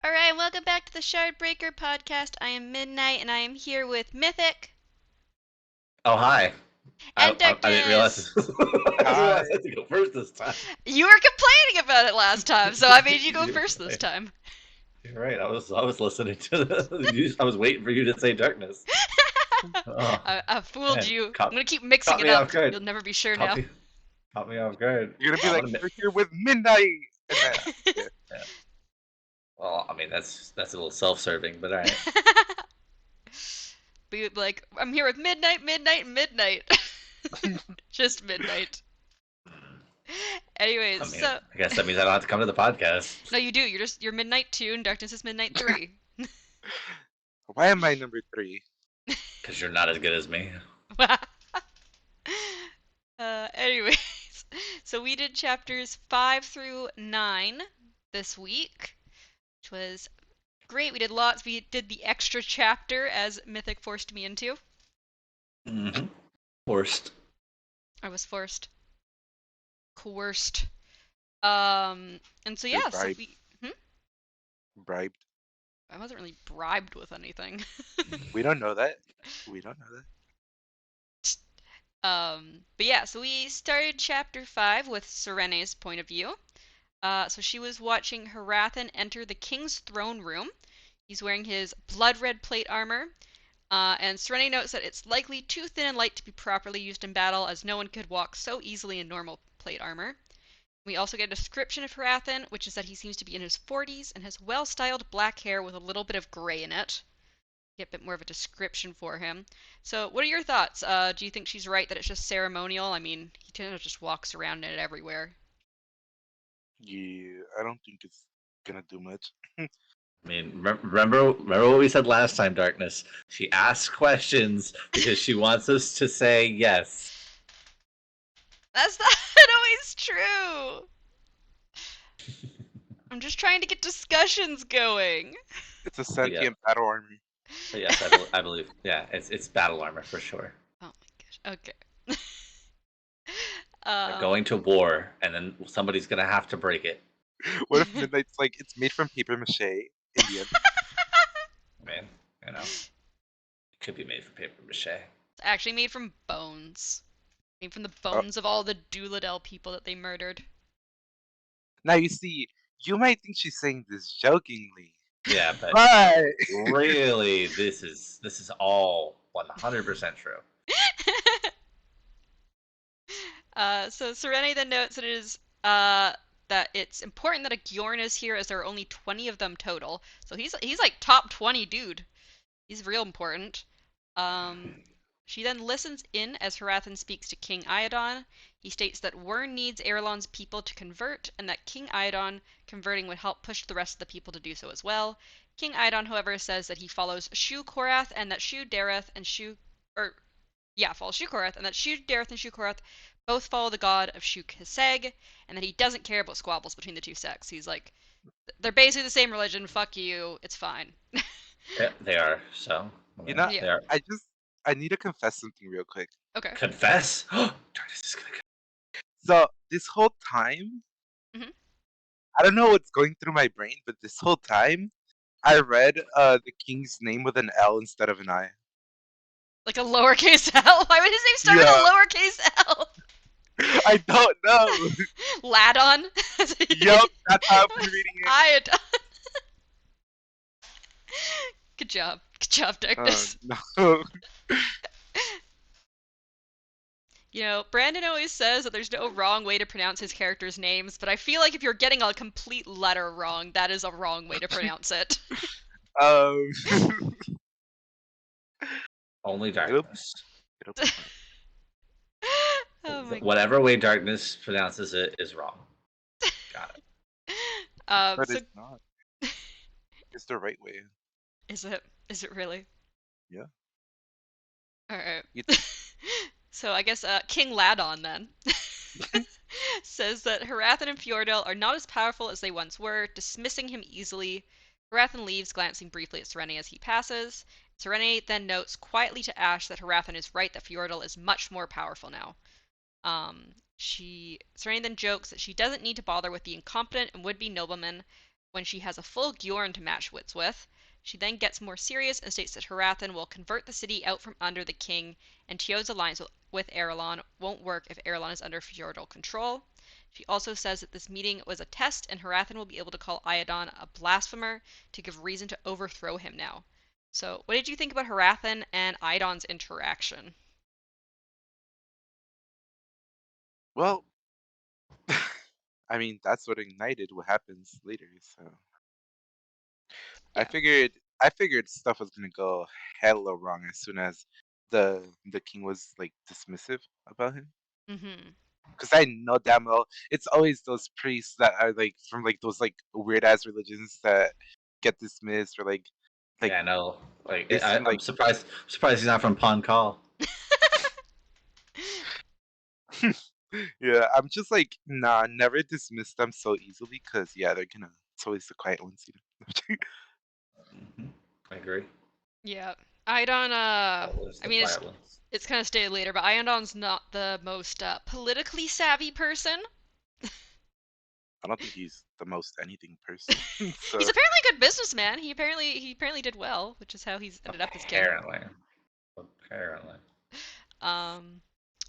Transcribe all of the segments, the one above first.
Alright, welcome back to the Shardbreaker podcast. I am Midnight and I am here with Mythic Oh, hi. and I didn't realize Darkness. I didn't Hi. realize I had to go first this time. You were complaining about it last time, so I made you go You're first this right. time. You're right. I was listening to I was waiting for you to say darkness. Oh I fooled man, you. I'm caught gonna keep mixing caught it me up. off guard. You'll never be sure Caught now. me caught me off guard. You're gonna be I'm like, gonna we're here with Midnight, and then yeah. yeah. Well, I mean that's a little self-serving, but all right. Be like, I'm here with Midnight, Midnight, Midnight. Just Midnight. I Anyways, mean, so I guess that means I don't have to come to the podcast no, you do. You're Midnight 2 and Darkness is Midnight 3. Why am I number 3? because you're not as good as me. Anyways, so we did chapters 5 through 9 this week, which was great. We did lots. We did the extra chapter as Mythic forced me into. Mm-hmm. Worst. I was forced. Coerced. And so You're yeah, so bribed. we. Bribed. I wasn't really bribed with anything. We don't know that. We don't know that. But yeah, so we started chapter 5 with Serene's point of view. So she was watching Harathan enter the king's throne room. He's wearing his blood red plate armor, and Serene notes that it's likely too thin and light to be properly used in battle, as no one could walk so easily in normal plate armor. We also get a description of Harathan, which is that he seems to be in his 40s and has well-styled black hair with a little bit of gray in it. Get a bit more of a description for him. So, what are your thoughts? Do you think she's right that it's just ceremonial? I mean, he kind of just walks around in it everywhere. Yeah, I don't think it's gonna do much. I mean, remember what we said last time, Darkness? She asks questions because she wants us to say yes. That's not always true. I'm just trying to get discussions going. It's a But yeah, sentient battle army. but yes, I believe. Yeah, it's battle armor for sure. Oh my gosh. Okay. They're going to war, and then somebody's gonna have to break it. What if Midnight's like, it's made from paper mache in the end? I mean, it could be made from paper mache. It's actually made from bones. Made from the Oh, bones of all the Douladel people that they murdered. now you see, you might think she's saying this jokingly, Yeah, but but really, this is all 100% true. So Serene then notes that it is that it's important that a Gjorn is here, as there are only 20 of them total. So he's like top 20 dude. He's real important. Um, she then listens in as Harathan speaks to King Iadon. He states that Wyrn needs Erlon's people to convert, and that King Iadon converting would help push the rest of the people to do so as well. King Iadon, however, says that he follows Shu Korath, and that Shu Dareth and Shu, or yeah, follows Shu Korath, and that Shu Dareth and Shu Korath both follow the god of Shu Keseg, and that he doesn't care about squabbles between the two sects. He's like, they're basically the same religion. Fuck you. It's fine. Yeah, they are. So I you mean, know, Yeah. they are. I need to confess something real quick. Okay. Confess. Darkness is gonna. So this whole time, Mhm. I don't know what's going through my brain, but this whole time, I read the king's name with an L instead of an I. Like a lowercase L? Why would his name start with Yeah, a lowercase L? I don't know. Ladon? Yup, that's how I've been reading it. Iodine. Good job. Good job, Oh Darkness. no. You know, Brandon always says that there's no wrong way to pronounce his characters' names, but I feel like if you're getting a complete letter wrong, that is a wrong way to pronounce it. Um, Only it'll, darkness. it'll be fine. Oh my Whatever way darkness pronounces it is wrong. Got it. But so it's not. It's the right way. is it? Is it really? Yeah. Alright. You, So I guess King Ladon then says that Harathan and Fjordell are not as powerful as they once were, dismissing him easily. Harathan leaves, glancing briefly at Serene as he passes. Serene then notes quietly to Ash that Harathan is right, that Fjordell is much more powerful now. Serene then jokes that she doesn't need to bother with the incompetent and would-be nobleman, when she has a full Gjorn to match wits with. She then gets more serious and states that Harathan will convert the city out from under the king, and Teod's alliance with Erelon won't work if Erelon is under feudal control. She also says that this meeting was a test, and Harathan will be able to call Iadon a blasphemer to give reason to overthrow him now. So, what did you think about Harathan and Iadon's interaction? Well, I mean, that's what ignited what happens later. So I Yeah. figured, I figured stuff was gonna go hella wrong as soon as the king was like dismissive about him. Mm-hmm. Because I know damn well it's always those priests that are like from like those like weird ass religions that get dismissed or like Yeah, no. Like they seem I'm like surprised he's not from Pankal. yeah. I'm just like nah, never dismiss them so easily because yeah, they're gonna. It's always the quiet ones, you know. Hmm. I agree. Yeah. Iadon, Always I the mean, quiet ones. it's kind of stated later, but Iadon's not the most politically savvy person. I don't think he's the most anything person. He's So apparently a good businessman. He apparently did well, which is how he's ended up as king. Apparently. Apparently. Um,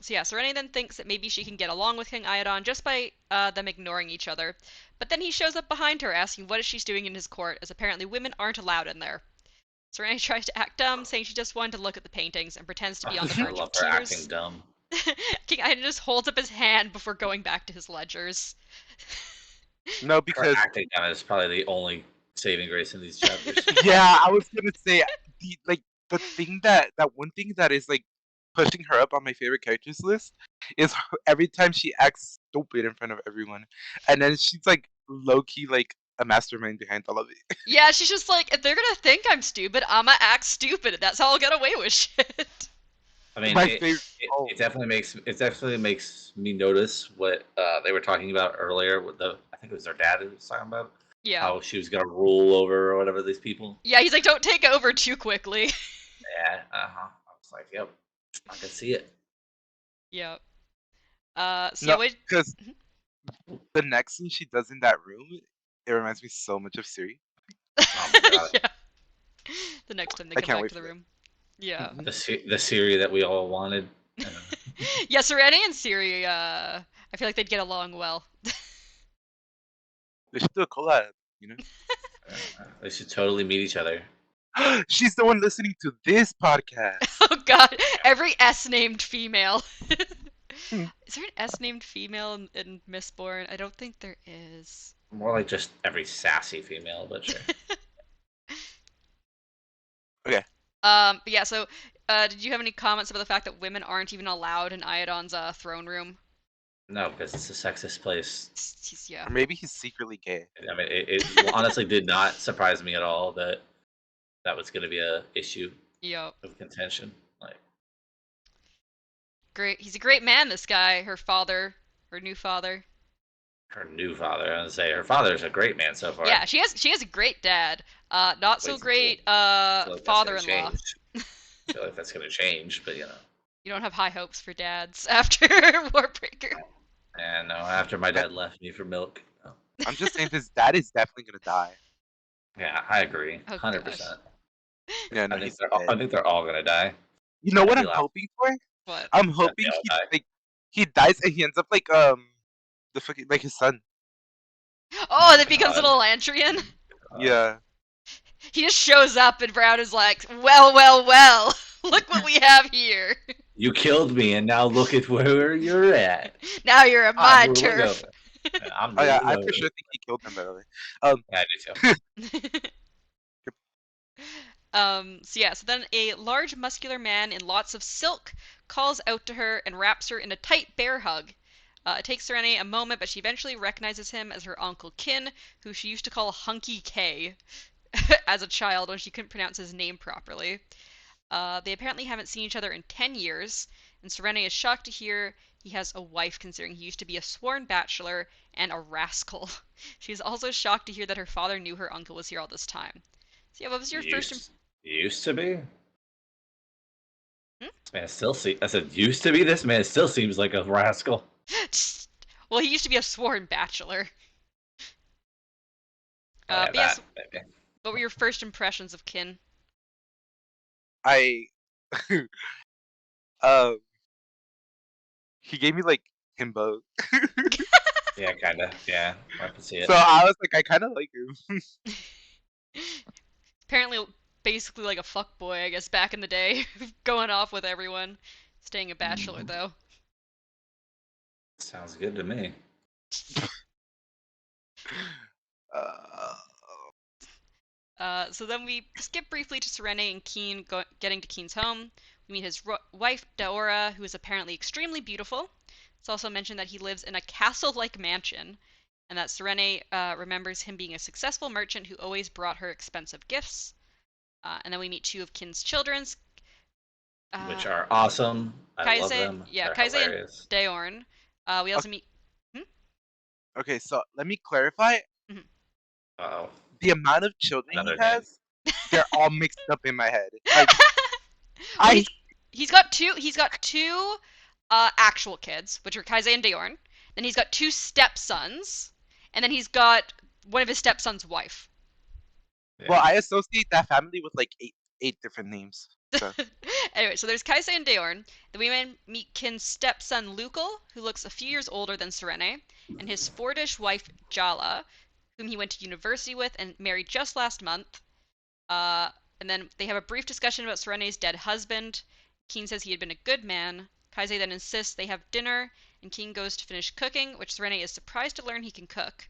so yeah, Serenity then thinks that maybe she can get along with King Iadon just by them ignoring each other. But then he shows up behind her asking what is she doing in his court, as apparently women aren't allowed in there. Serenity tries to act dumb, saying she just wanted to look at the paintings and pretends to be on the I verge of love her acting tears. dumb. King Iadon just holds up his hand before going back to his ledgers. no, Her because acting on it is probably the only saving grace in these chapters. yeah, I was gonna say the like the thing that one thing that is like pushing her up on my favorite characters list is every time she acts stupid in front of everyone, and then she's like low key like a mastermind behind all of it. Yeah, she's just like, if they're gonna think I'm stupid, I'ma act stupid. That's how I'll get away with shit. I mean, My favorite. Oh, it definitely makes me notice what they were talking about earlier. With the I think it was their dad who was talking about Yeah. how she was gonna rule over or whatever these people. Yeah, he's like, don't take over too quickly. Yeah, I was like, yep, I can see it. Yep. So yeah, no, wait. because the next thing she does in that room, it reminds me so much of Siri. Oh my god, Yeah. The next time they I come can't back wait to the for room. Yeah. it. the Siri that we all wanted. Yeah, Serenity and Siri, I feel like they'd get along well. They should do a collab, you know? They should totally meet each other. She's the one listening to this podcast. Oh god, every S named female. Hmm. Is there an S named female in Mistborn? I don't think there is. More like just every sassy female, but sure. Okay. But yeah, so did you have any comments about the fact that women aren't even allowed in Iadon's throne room? No, because it's a sexist place. Yeah. Or maybe he's secretly gay. I mean, it honestly did not surprise me at all that that was going to be a issue Yep. of contention. Like Great. He's a great man, this guy. Her new father. her new father, I would say her father's a great man so far. Yeah, she has a great dad. Not so Wait until great I feel like that's going to father-in-law. change. I feel like that's going to change, but You don't have high hopes for dads after Warbreaker. and no, after my dad left me for milk. No. I'm just saying his dad is definitely gonna die. Yeah, I agree, Oh 100%. Yeah, no, I think he's they're all, dead. I think they're all going to die. You know what I'd be I'm laughing. hoping for? What? I'm That hoping they all he die. like he dies and he ends up like the fucking like his son. Oh, that becomes an God. Elantrian? Yeah. He just shows up and Brown is like, well, well, well. Look what we have here. You killed me, and now look at where you're at. Now you're on my I'm ruling turf. over. Yeah, I'm Oh yeah, ruling I over. for sure think he killed him by the way. Yeah, I do too. So yeah, so then a large muscular man in lots of silk calls out to her and wraps her in a tight bear hug. It takes Serene a moment, but she eventually recognizes him as her Uncle Kin, who she used to call Hunky K as a child when she couldn't pronounce his name properly. They apparently haven't seen each other in 10 years, and Serene is shocked to hear he has a wife, considering he used to be a sworn bachelor and a rascal. She is also shocked to hear that her father knew her uncle was here all this time. So yeah, what was your first Used to be. Hmm? This man still I said used to be. This man still seems like a rascal. Well, he used to be a sworn bachelor. Oh yeah, But yes, that maybe. what were your first impressions of Kin? I um he gave me like himbo. Yeah, kind of. Yeah, I can see So it. I was like, I kind of like him. Apparently, basically like a fuck boy, I guess, back in the day, going off with everyone. Staying a bachelor Mhm. though. Sounds good to me. uh, So then we skip briefly to Serene and Keen getting to Keen's home. We meet his wife, Daora, who is apparently extremely beautiful. It's also mentioned that he lives in a castle-like mansion, and that Serene remembers him being a successful merchant who always brought her expensive gifts. And then we meet two of Kin's children, uh, Which are awesome. I love them. They're Kaise and hilarious. Daorn. We also okay, meet. Hmm? okay, so let me clarify. Mhm. Uh oh, The amount of children he another name. has, they're all mixed up in my head. Like Well, I he's got two. He's got two actual kids, which are Kaise and Daorn. Then he's got two stepsons, and then he's got one of his stepson's wife. well, Yeah. I associate that family with like eight different names. So Anyway, so there's Kaise and Daorn. Then we meet Kin's stepson Lukel, who looks a few years older than Serene, and his Fordish wife Jala, whom he went to university with and married just last month. Uh, and then they have a brief discussion about Serene's dead husband. Keen says he had been a good man. Kaise then insists they have dinner, and Keen goes to finish cooking, which Serene is surprised to learn he can cook.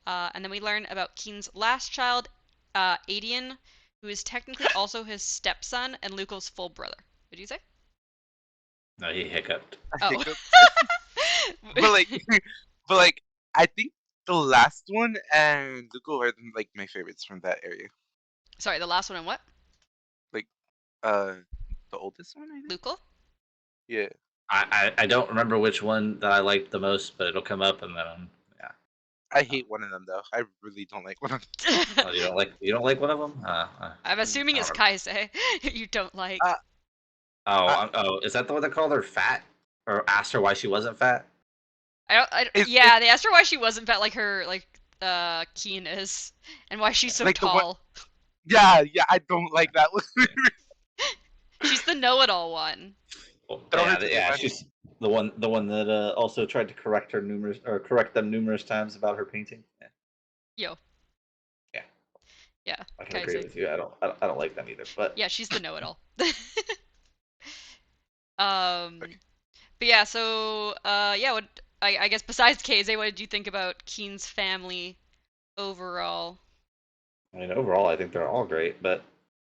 And then we learn about Keen's last child, Adian, who is technically also his stepson and Lukel's full brother. What did you say? No, he hiccuped. I Oh. hiccup. But like, but like, I think the last one and Lugo are like my favorites from that area. Sorry, the last one and what? Like, uh, the oldest one, I think. Lukel? Yeah, I don't remember which one that I liked the most, but it'll come up and then yeah. I hate one of them though. I really don't like one of Oh, you don't like one of them? I'm assuming I don't it's remember. Kaise you don't like. them. Oh, is that the one that called her fat or asked her why she wasn't fat? It's Yeah, they asked her why she wasn't fat like her Keen is, and why she's so like the one. tall. Yeah, I don't like that one. She's the know-it-all one. Well, Throw her to the yeah, wind. she's the one that also tried to correct them numerous times about her painting. Yeah, Yo, yeah, yeah, I can agree Kaise. with you. I don't like them either. But Yeah, she's the know-it-all. Okay. But yeah, so yeah, what I guess besides Kaise, what did you think about Keen's family overall? I mean, overall, I think they're all great, but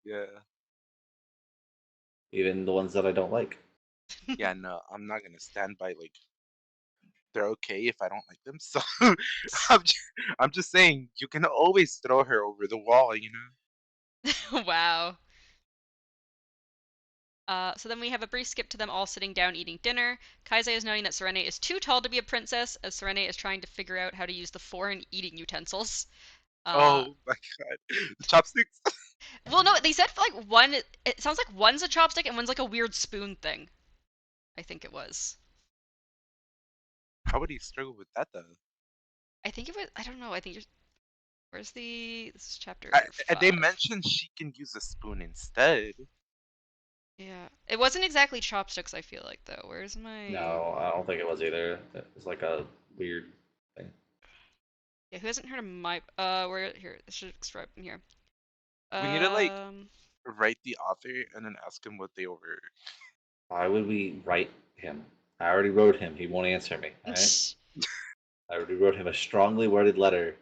Yeah, even the ones that I don't like. yeah, no, I'm not gonna stand by like they're okay if I don't like them. So I'm just, I'm just saying you can always throw her over the wall, you know. Wow. So then we have a brief skip to them all sitting down eating dinner. Kaise is noting that Serene is too tall to be a princess, as Serene is trying to figure out how to use the foreign eating utensils. Uh, Oh my god, the chopsticks. well, no, they said like one. It sounds like one's a chopstick and one's like a weird spoon thing. I think it was. How would he struggle with that though? I think it was. I don't know. I think you're. Where's the? This is I, chapter and they 5. mentioned she can use a spoon instead. Yeah, it wasn't exactly chopsticks. I feel like though. Where's my? No, I don't think it was either. It was like a weird thing. Yeah, who hasn't heard of my? Where here? This should describe in here. We need to like Um. write the author and then ask him what they over. Why would we write him? I already wrote him. He won't answer me. All right. I already wrote him a strongly worded letter.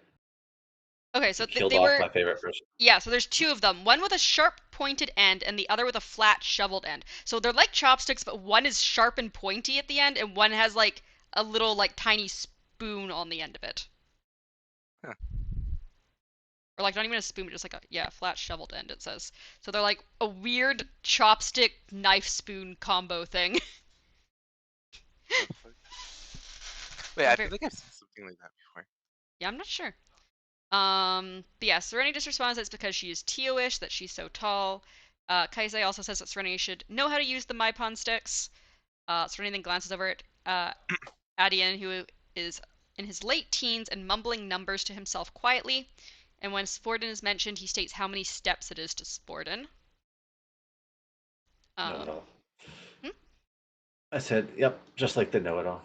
Okay, He so killed they off were. my favorite person. Yeah, so there's two of them. One with a sharp pointed end and the other with a flat shoveled end. So they're like chopsticks, but one is sharp and pointy at the end, and one has like a little like tiny spoon on the end of it. Huh. Or like not even a spoon, but just like a yeah, flat shoveled end it says. So they're like a weird chopstick knife spoon combo thing. What the fuck? Wait, I feel like I've seen something like that before. Yeah, I'm not sure. But yeah, Serene just responds that it's because she is Tio-ish that she's so tall. Kaise also says that Serene should know how to use the Maipon sticks. Serene then glances over at Adian, who is in his late teens and mumbling numbers to himself quietly. And when Sporden is mentioned, he states how many steps it is to Sporden. Know-it-all. Hmm? I said, yep, just like the know-it-all.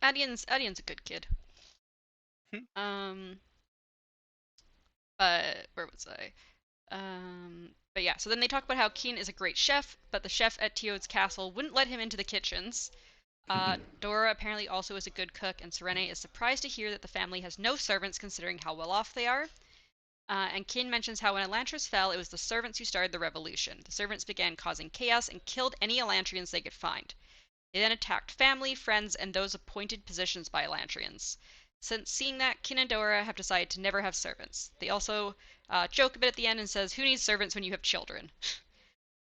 Adion's a good kid. Where was I? But yeah, so then they talk about how Keen is a great chef, but the chef at Teod's castle wouldn't let him into the kitchens. Dora apparently also is a good cook, and Serene is surprised to hear that the family has no servants considering how well off they are. And Keen mentions how when Elantris fell, it was the servants who started the revolution. The servants began causing chaos and killed any Elantrians they could find. They then attacked family, friends, and those appointed positions by Elantrians. Since seeing that, Kin and Dora have decided to never have servants. They also joke a bit at the end and says, "Who needs servants when you have children?"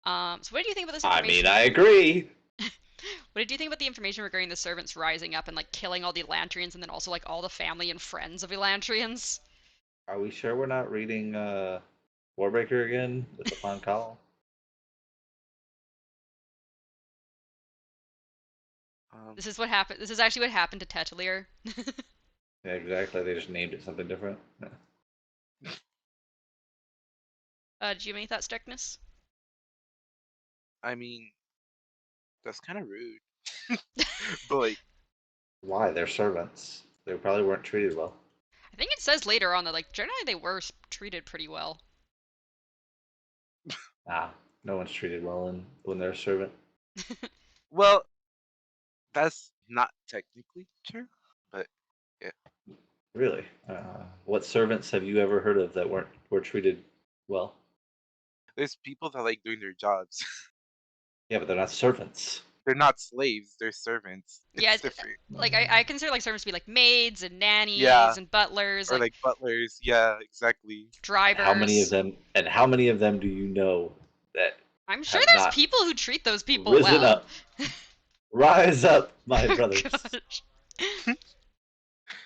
So what do you think about this I mean, information? I agree. What did you think about the information regarding the servants rising up and like killing all the Elantrians and then also like all the family and friends of Elantrians? Are we sure we're not reading Warbreaker again with the Fon Call? This is what happened. This is actually what happened to Tetelier. Yeah, exactly. They just named it something different. Do you have any thoughts, Darkness? I mean, that's kind of rude. But like, Why? They're servants. They probably weren't treated well. I think it says later on that like generally they were treated pretty well. Ah, no one's treated well when they're a servant. well, that's not technically true, but yeah, Really? What servants have you ever heard of that were treated well? there's people that like doing their jobs. Yeah, but they're not servants. They're not slaves; they're servants. Yeah, It's different. like I consider like servants to be like maids and nannies Yeah, and butlers, or like like butlers. Yeah, exactly. And how many of drivers. them? And how many of them do you know that I'm sure have there's not people who treat those people risen well. up? Rise up, my Oh brothers. gosh.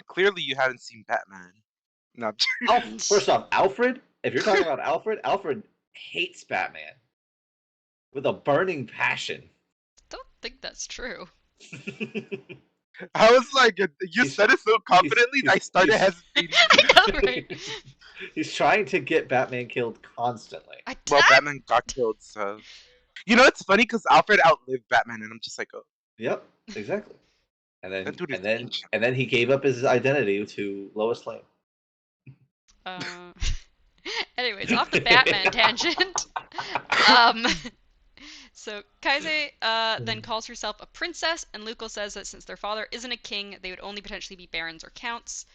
Clearly, you haven't seen Batman. No, First off, Alfred. If you're talking about Alfred, Alfred hates Batman with a burning passion. Don't think that's true. I was like, you He's said it so confidently that I started hesitating. I know, right? He's trying to get Batman killed constantly. Well, Batman got killed, so you know it's funny because Alfred outlived Batman, and I'm just like, oh, Yep, exactly. And then that dude is and then ancient. and then he gave up his identity to Lois Lane. Uh, anyways, off the Batman tangent. Um, so Kaise then calls herself a princess, and Luco says that since their father isn't a king, they would only potentially be barons or counts.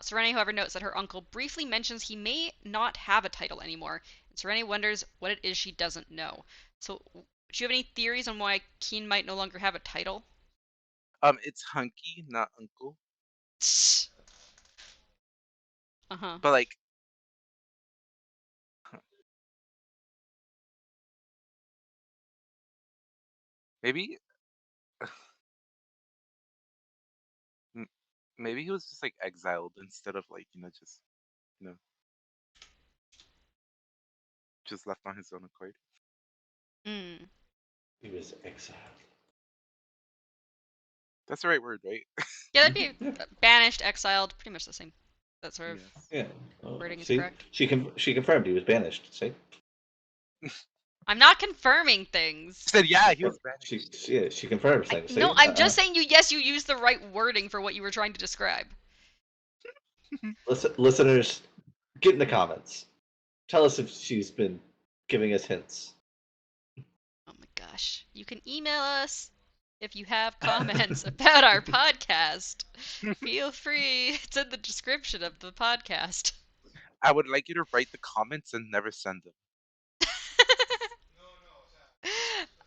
Serene, however, notes that her uncle briefly mentions he may not have a title anymore, and Serene wonders what it is she doesn't know. So, do you have any theories on why Keen might no longer have a title? It's Hunky, not Uncle, Uh-huh. but like, maybe, m- maybe he was just like exiled instead of like you know just left on his own accord. Mm. He was exiled. That's the right word, right? Yeah, that'd be Yeah. banished, exiled, pretty much the same. That sort of Yes. Yeah. Oh, wording is see, correct. she confirmed he was banished. See, I'm not confirming things. She said, yeah, he was banished. She confirmed things. No, See, I'm just saying yes, you used the right wording for what you were trying to describe. Listeners, get in the comments. Tell us if she's been giving us hints. Oh my gosh. You can email us if you have comments about our podcast. Feel free. It's in the description of the podcast. I would like you to write the comments and never send them.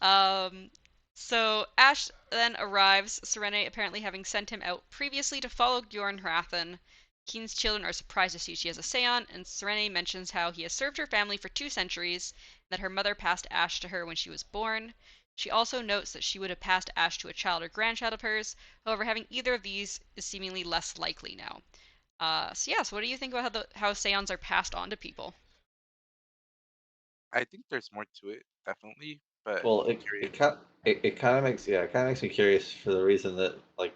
um, so Ash then arrives, Serene apparently having sent him out previously to follow Bjorn Hrathen. Keen's children are surprised to see she has a Seon, and Serene mentions how he has served her family for 2 centuries, and that her mother passed Ash to her when she was born. She also notes that she would have passed Ash to a child or grandchild of hers, however, having either of these is seemingly less likely now. So what do you think about how Seons are passed on to people? I think there's more to it, definitely, but Well, I'm curious. it kind of makes me curious for the reason that like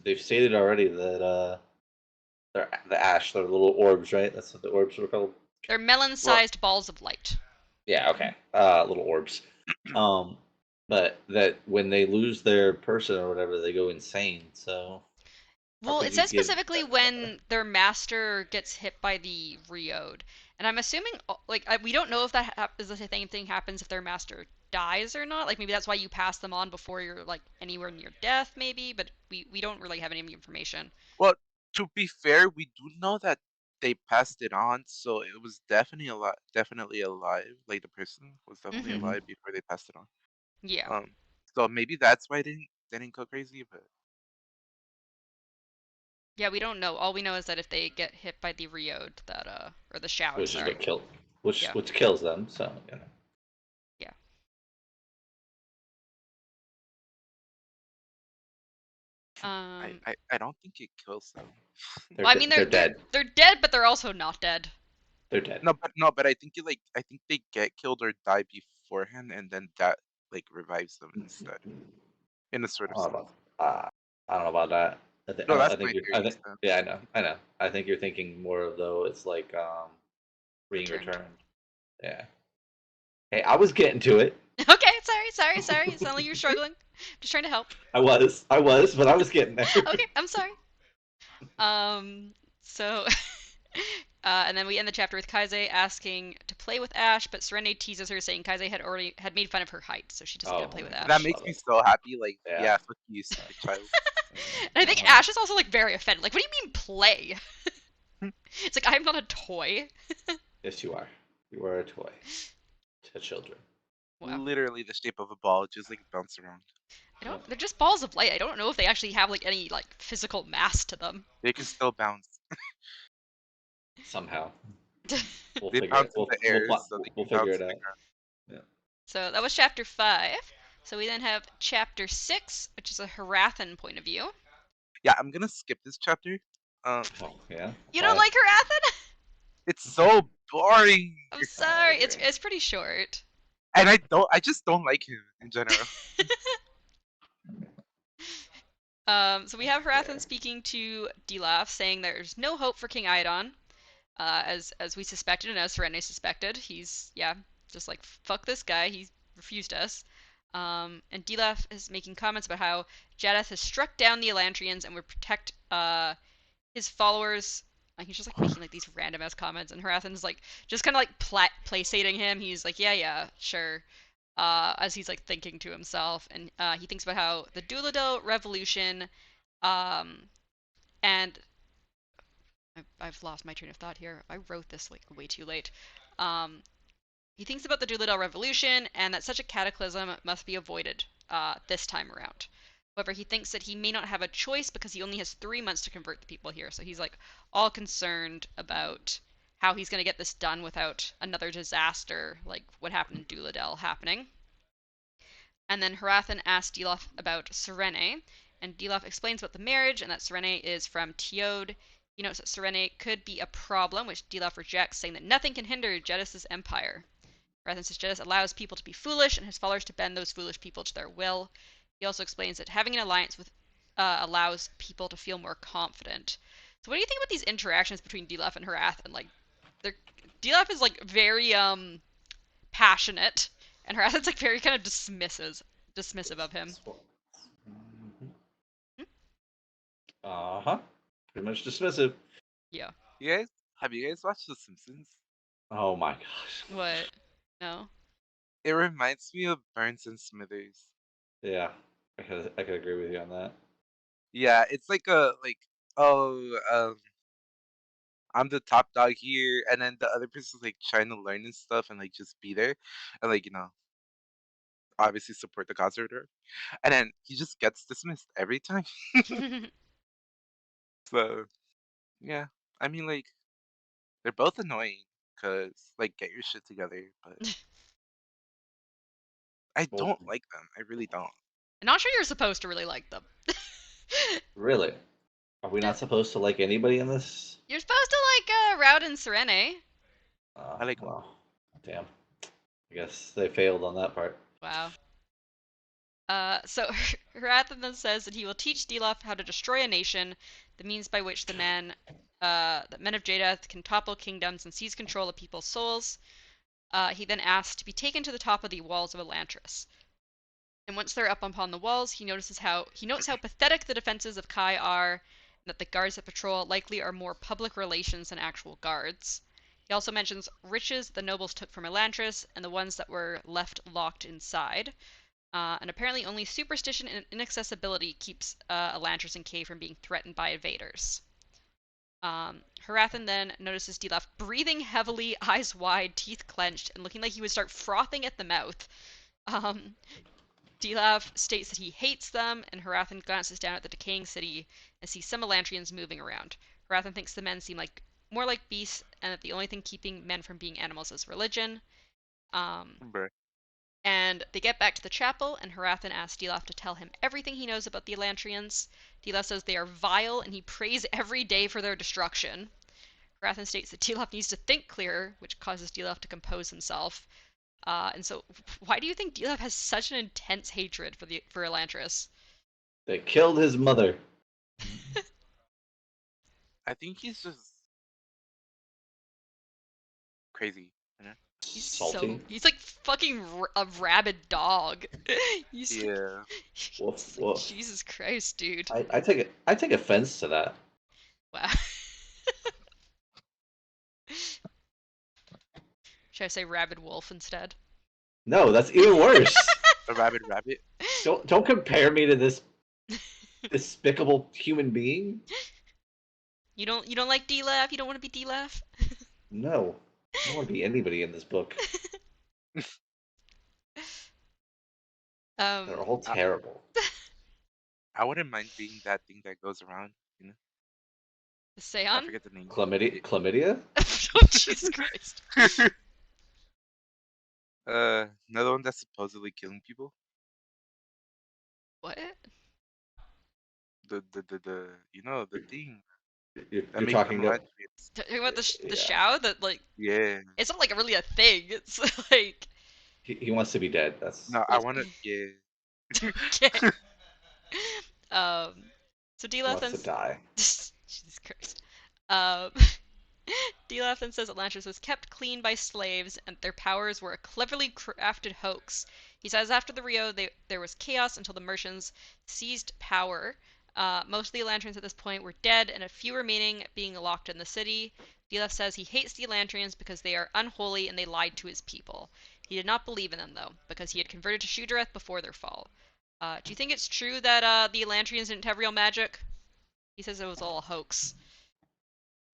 they've stated already that They're the ash. They're little orbs, right? That's what the orbs were called. They're Well, melon-sized balls of light. Yeah. Okay. Little orbs. Um, but that when they lose their person or whatever, they go insane. So how Well, could it you says give specifically that power? when their master gets hit by the Ryode. And I'm assuming, like, we don't know if that is the same thing happens if their master dies or not. Like, maybe that's why you pass them on before you're, like, anywhere near death, maybe. But we don't really have any information. well, to be fair, we do know that they passed it on, so it was definitely alive. Like the person was definitely Hmm. Hmm. alive before they passed it on. Yeah. Um, so maybe that's why they didn't go crazy. But Yeah, we don't know. All we know is that if they get hit by the Ryode, that, or the Shout, Which is sorry. what killed, which Yeah. which kills them. So you know, Yeah. I, Um, I, I don't think it kills them. they're well, I mean, they're dead. they're dead, but they're also not dead. They're dead. No, but I think they get killed or die beforehand, and then that like revives them instead, in a sort I of don't know sense. about. I don't know about that. No, I that's think my you're. I theory. think. So. Yeah, I know. I know. I think you're thinking more of though. It's like being Returned. returned. Yeah. Hey, I was getting to it. Okay, sorry. It sounds like you're struggling. Just trying to help. I was, but I was getting there. Okay, I'm sorry. Um, so, and then we end the chapter with Kaise asking to play with Ash, but Serene teases her, saying Kaise had made fun of her height, so she doesn't get to Oh play my with That Ash. makes love me it. so happy. Like, Yeah. yeah, fuck you, stupid child. And I think Uh-huh. Ash is also like very offended. Like, what do you mean play? It's like I'm not a toy. Yes, you are. You are a toy to children. Wow. Literally the shape of a ball, just like bounce around. I Yeah. don't. They're just balls of light. I don't know if they actually have like any like physical mass to them. They can still bounce. Somehow, we'll They figure it. bounce in the air, so they We'll can figure bounce it in the out. ground. Yeah. So that was chapter 5. So we then have chapter 6, which is a Harathan point of view. Yeah, I'm gonna skip this chapter. Um, Oh yeah. You don't Why? like Harathan? it's so boring, I'm I sorry. It's agree. it's pretty short. and I just don't like him in general. So we have Harathan Fair. speaking to Dilaf, saying there's no hope for King Iadon, as we suspected and as Serene suspected. He's just like fuck this guy. He refused us. And Dilaf is making comments about how Jadeth has struck down the Elantrians and would protect his followers. He's just like making like these random ass comments, and Harathan's like just kind of like placating him. He's like, yeah, sure. As he's like thinking to himself, and he thinks about how the Duladel Revolution, um, and I've lost my train of thought here. I wrote this like way too late. Um, he thinks about the Duladel Revolution and that such a cataclysm must be avoided this time around. However, he thinks that he may not have a choice because he only has 3 months to convert the people here. So he's like all concerned about how he's going to get this done without another disaster like what happened in Duladel happening. And then Harathan asks Dilaf about Serene, and Dilaf explains about the marriage and that Serene is from Teod. He notes that Serene could be a problem, which Dilaf rejects, saying that nothing can hinder Jedis' empire. Harathan says Jedis allows people to be foolish and his followers to bend those foolish people to their will. He also explains that having an alliance with allows people to feel more confident. So what do you think about these interactions between Dilaf and Harathan? Like, Dilaf is like very passionate, and Harathan's like very kind of dismissive of him. Uh huh. Pretty much dismissive. Yeah. You guys, have you guys watched The Simpsons? Oh my gosh. What? No. It reminds me of Burns and Smithers. Yeah, I could agree with you on that. Yeah, it's like oh I'm the top dog here, and then the other person's like trying to learn and stuff and like just be there and like obviously support the cause or whatever. And then he just gets dismissed every time. So yeah, I mean like they're both annoying because like get your shit together, but I Well, don't like them. I really don't. I'm not sure you're supposed to really like them. really, are we not supposed to like anybody in this? You're supposed to like Raud and Serene. I like them. Well, damn. I guess they failed on that part. Wow. So Harathan then says that he will teach Dilaf how to destroy a nation, the means by which the man that men of Jadeath can topple kingdoms and seize control of people's souls. He then asks to be taken to the top of the walls of Elantris. And once they're up upon the walls, he notes how pathetic the defenses of Kai are, and that the guards that patrol likely are more public relations than actual guards. He also mentions riches the nobles took from Elantris and the ones that were left locked inside. And apparently only superstition and inaccessibility keeps Elantris and Kay from being threatened by invaders. Harathan then notices Dilaf breathing heavily, eyes wide, teeth clenched, and looking like he would start frothing at the mouth. Dilaf states that he hates them, and Harathan glances down at the decaying city and sees some Elantrians moving around. Harathan thinks the men seem like more like beasts, and that the only thing keeping men from being animals is religion. And they get back to the chapel, and Harathan asks Dilaf to tell him everything he knows about the Elantrians. Dilaf says they are vile, and he prays every day for their destruction. Harathan states that Dilaf needs to think clearer, which causes Dilaf to compose himself. And so, why do you think Dilaf has such an intense hatred for Elantris? They killed his mother. I think he's just crazy. You know? He's like fucking a rabid dog. Yeah. Woof, woof. Jesus Christ, dude. I take offense to that. Wow. Should I say rabid wolf instead? No, that's even worse. A rabid rabbit. Don't compare me to this despicable human being. You don't like D-Lav? You don't want to be D-Lav? No, I don't want to be anybody in this book. They're all terrible. I wouldn't mind being that thing that goes around. You know. The Seon? I forget the name. Chlamydia? Oh, Jesus Christ. Another one that's supposedly killing people. What? The you know the thing. You're That talking makes them about Talking about the yeah. Shao that like Yeah. it's not like really a thing. It's like He wants to be dead. That's No, I want to. Yeah. okay. So he Dilaf wants then to die. Jesus Christ. Um, Dilaf then says Atlantis was kept clean by slaves and their powers were a cleverly crafted hoax. He says after the Rio, there was chaos until the Mercians seized power. Most of the Elantrians at this point were dead, and a few remaining being locked in the city. Dilaf says he hates the Elantrians because they are unholy and they lied to his people. He did not believe in them, though, because he had converted to Shudrath before their fall. Do you think it's true that the Elantrians didn't have real magic? He says it was all a hoax.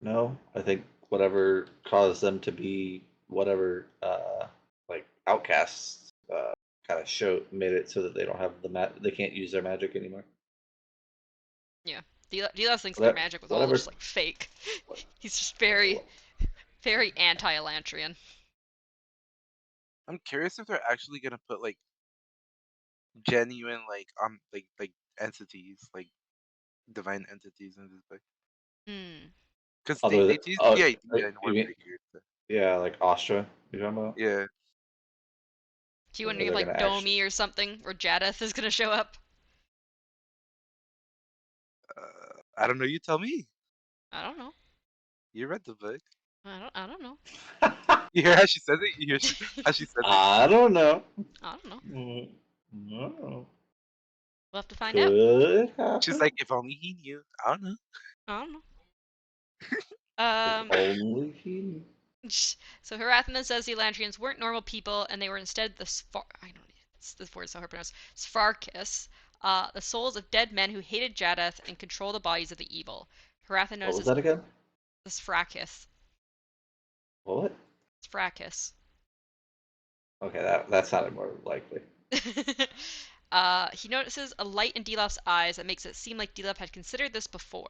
No, I think whatever caused them to be whatever, like outcasts, kind of made it so that they don't have they can't use their magic anymore. Yeah, Delos thinks their Whatever, magic was all whatever. just like fake. He's just very, very anti-Elantrian. I'm curious if they're actually gonna put like genuine like entities like divine entities in this book. Hmm. Because Other they than, teased oh, the idea in you mean, Warbreaker. So, yeah, like Astra. You're talking about? yeah. Do you Whether wonder if they're like gonna actually. Domi or something, or Jadeth is gonna show up? I don't know. You tell me. I don't know. You read the book. I don't know. You hear how she says it? You hear how she says it? I don't know. I don't know. No. We'll have to find out. Could happen. She's like, if only he knew. I don't know. I don't know. If only he. So Harathana says the Elantrians weren't normal people, and they were instead I don't know. This word is so hard to pronounce. Spharkis, the souls of dead men who hated Jadeth and control the bodies of the evil. Harathana What was notices that again? the Spharakis. What? Spharakis. Okay, that sounded more likely. He notices a light in Dilaf's eyes that makes it seem like Dilaf had considered this before.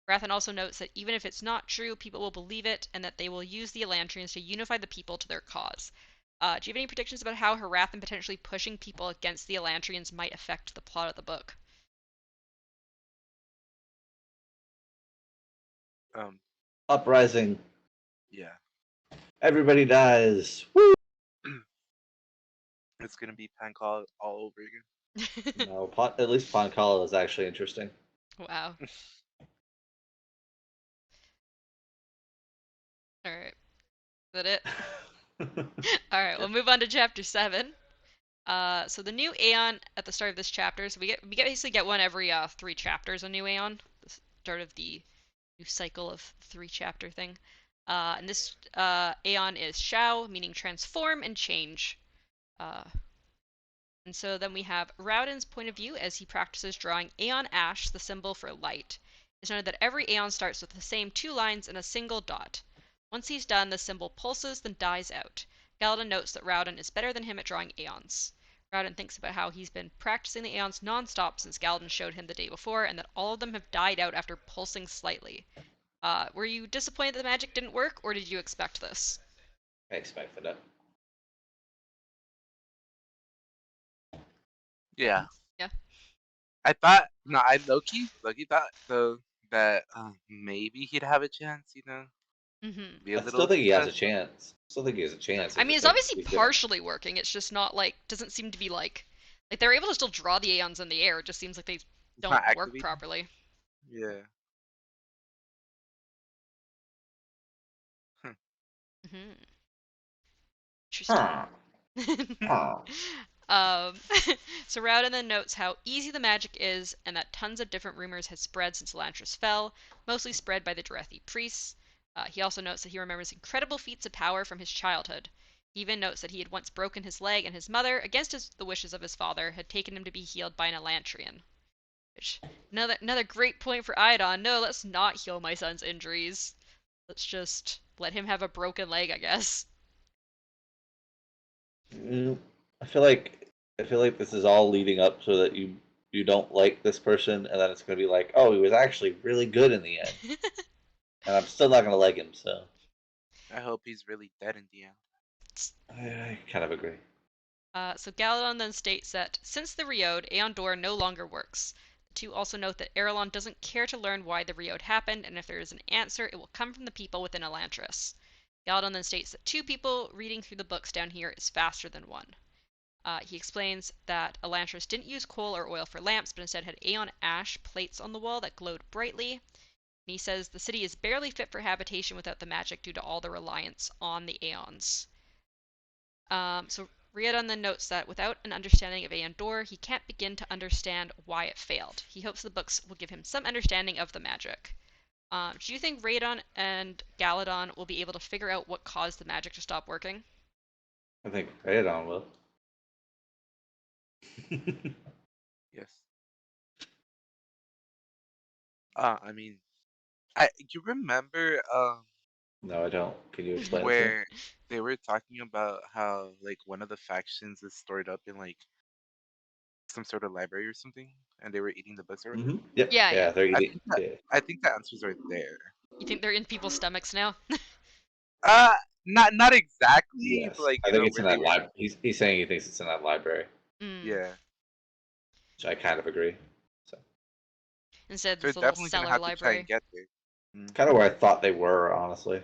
Rathan also notes that even if it's not true, people will believe it, and that they will use the Elantrians to unify the people to their cause. Do you have any predictions about how Harathan potentially pushing people against the Elantrians might affect the plot of the book? Uprising. Yeah. Everybody dies. Woo! It's gonna be Pancall all over again. No, at least Pancala is actually interesting. Wow. All right. Is that it? All right. We'll move on to chapter 7. So the new Aeon at the start of this chapter. So basically get one every 3 chapters. A new Aeon. The start of the new cycle of 3 chapter thing. And this Aeon is Shao, meaning transform and change. And so then we have Rowden's point of view as he practices drawing Aeon Ash, the symbol for light. It's noted that every Aeon starts with the same 2 lines and a single dot. Once he's done, the symbol pulses, then dies out. Galadon notes that Rowden is better than him at drawing Aeons. Rowden thinks about how he's been practicing the Aeons non-stop since Galadon showed him the day before, and that all of them have died out after pulsing slightly. Were you disappointed that the magic didn't work, or did you expect this? I expected it. Yeah. Yeah. I thought I Loki thought though that maybe he'd have a chance, Mm-hmm. be a I still little think he has a successful. chance. Still think he has a chance. I I mean, just it's think obviously he's gonna. partially working. It's just not like doesn't seem to be like they're able to still draw the Aeons in the air. It just seems like they It's not don't work activating. properly. Yeah. Hmm. Hmm. Interesting. Huh. Huh. um, so Rowden then notes how easy the magic is, and that tons of different rumors had spread since Elantris fell, mostly spread by the Drethi priests. He also notes that he remembers incredible feats of power from his childhood. He even notes that he had once broken his leg, and his mother, against the wishes of his father, had taken him to be healed by an Elantrian. Which another great point for Iadon. No, let's not heal my son's injuries. Let's just let him have a broken leg, I guess. Mm, I feel like this is all leading up so that you don't like this person, and then it's gonna be like, oh, he was actually really good in the end, and I'm still not gonna like him. So I hope he's really dead in the end. I kind of agree. So Galadon then states that since the Riode, Aeon Door no longer works. The two also note that Arelon doesn't care to learn why the Riode happened, and if there is an answer, it will come from the people within Elantris. Galadon then states that 2 people reading through the books down here is faster than one. He explains that Elantris didn't use coal or oil for lamps, but instead had Aeon ash plates on the wall that glowed brightly. And he says the city is barely fit for habitation without the magic due to all the reliance on the Aeons. So Riordan then notes that without an understanding of Aeon Door, he can't begin to understand why it failed. He hopes the books will give him some understanding of the magic. Do you think Radon and Galadon will be able to figure out what caused the magic to stop working? I think Phaedon will. Yes. I mean, you remember No, I don't. Can you explain it to me? where they were talking about how like one of the factions is stored up in like some sort of library or something, and they were eating the books or whatever. Yep. Yeah, yeah. Yeah, they're I eating. think that Yeah. I think the answers are there. You think they're in people's stomachs now? Uh, not exactly, but Yes, like I think it's where in they that were. lib. He's saying he thinks it's in that library, Mm. Yeah, which I kind of agree. So Instead, so it's we're a little definitely gonna cellar have to try and library. get there. kind of where I thought they were, honestly.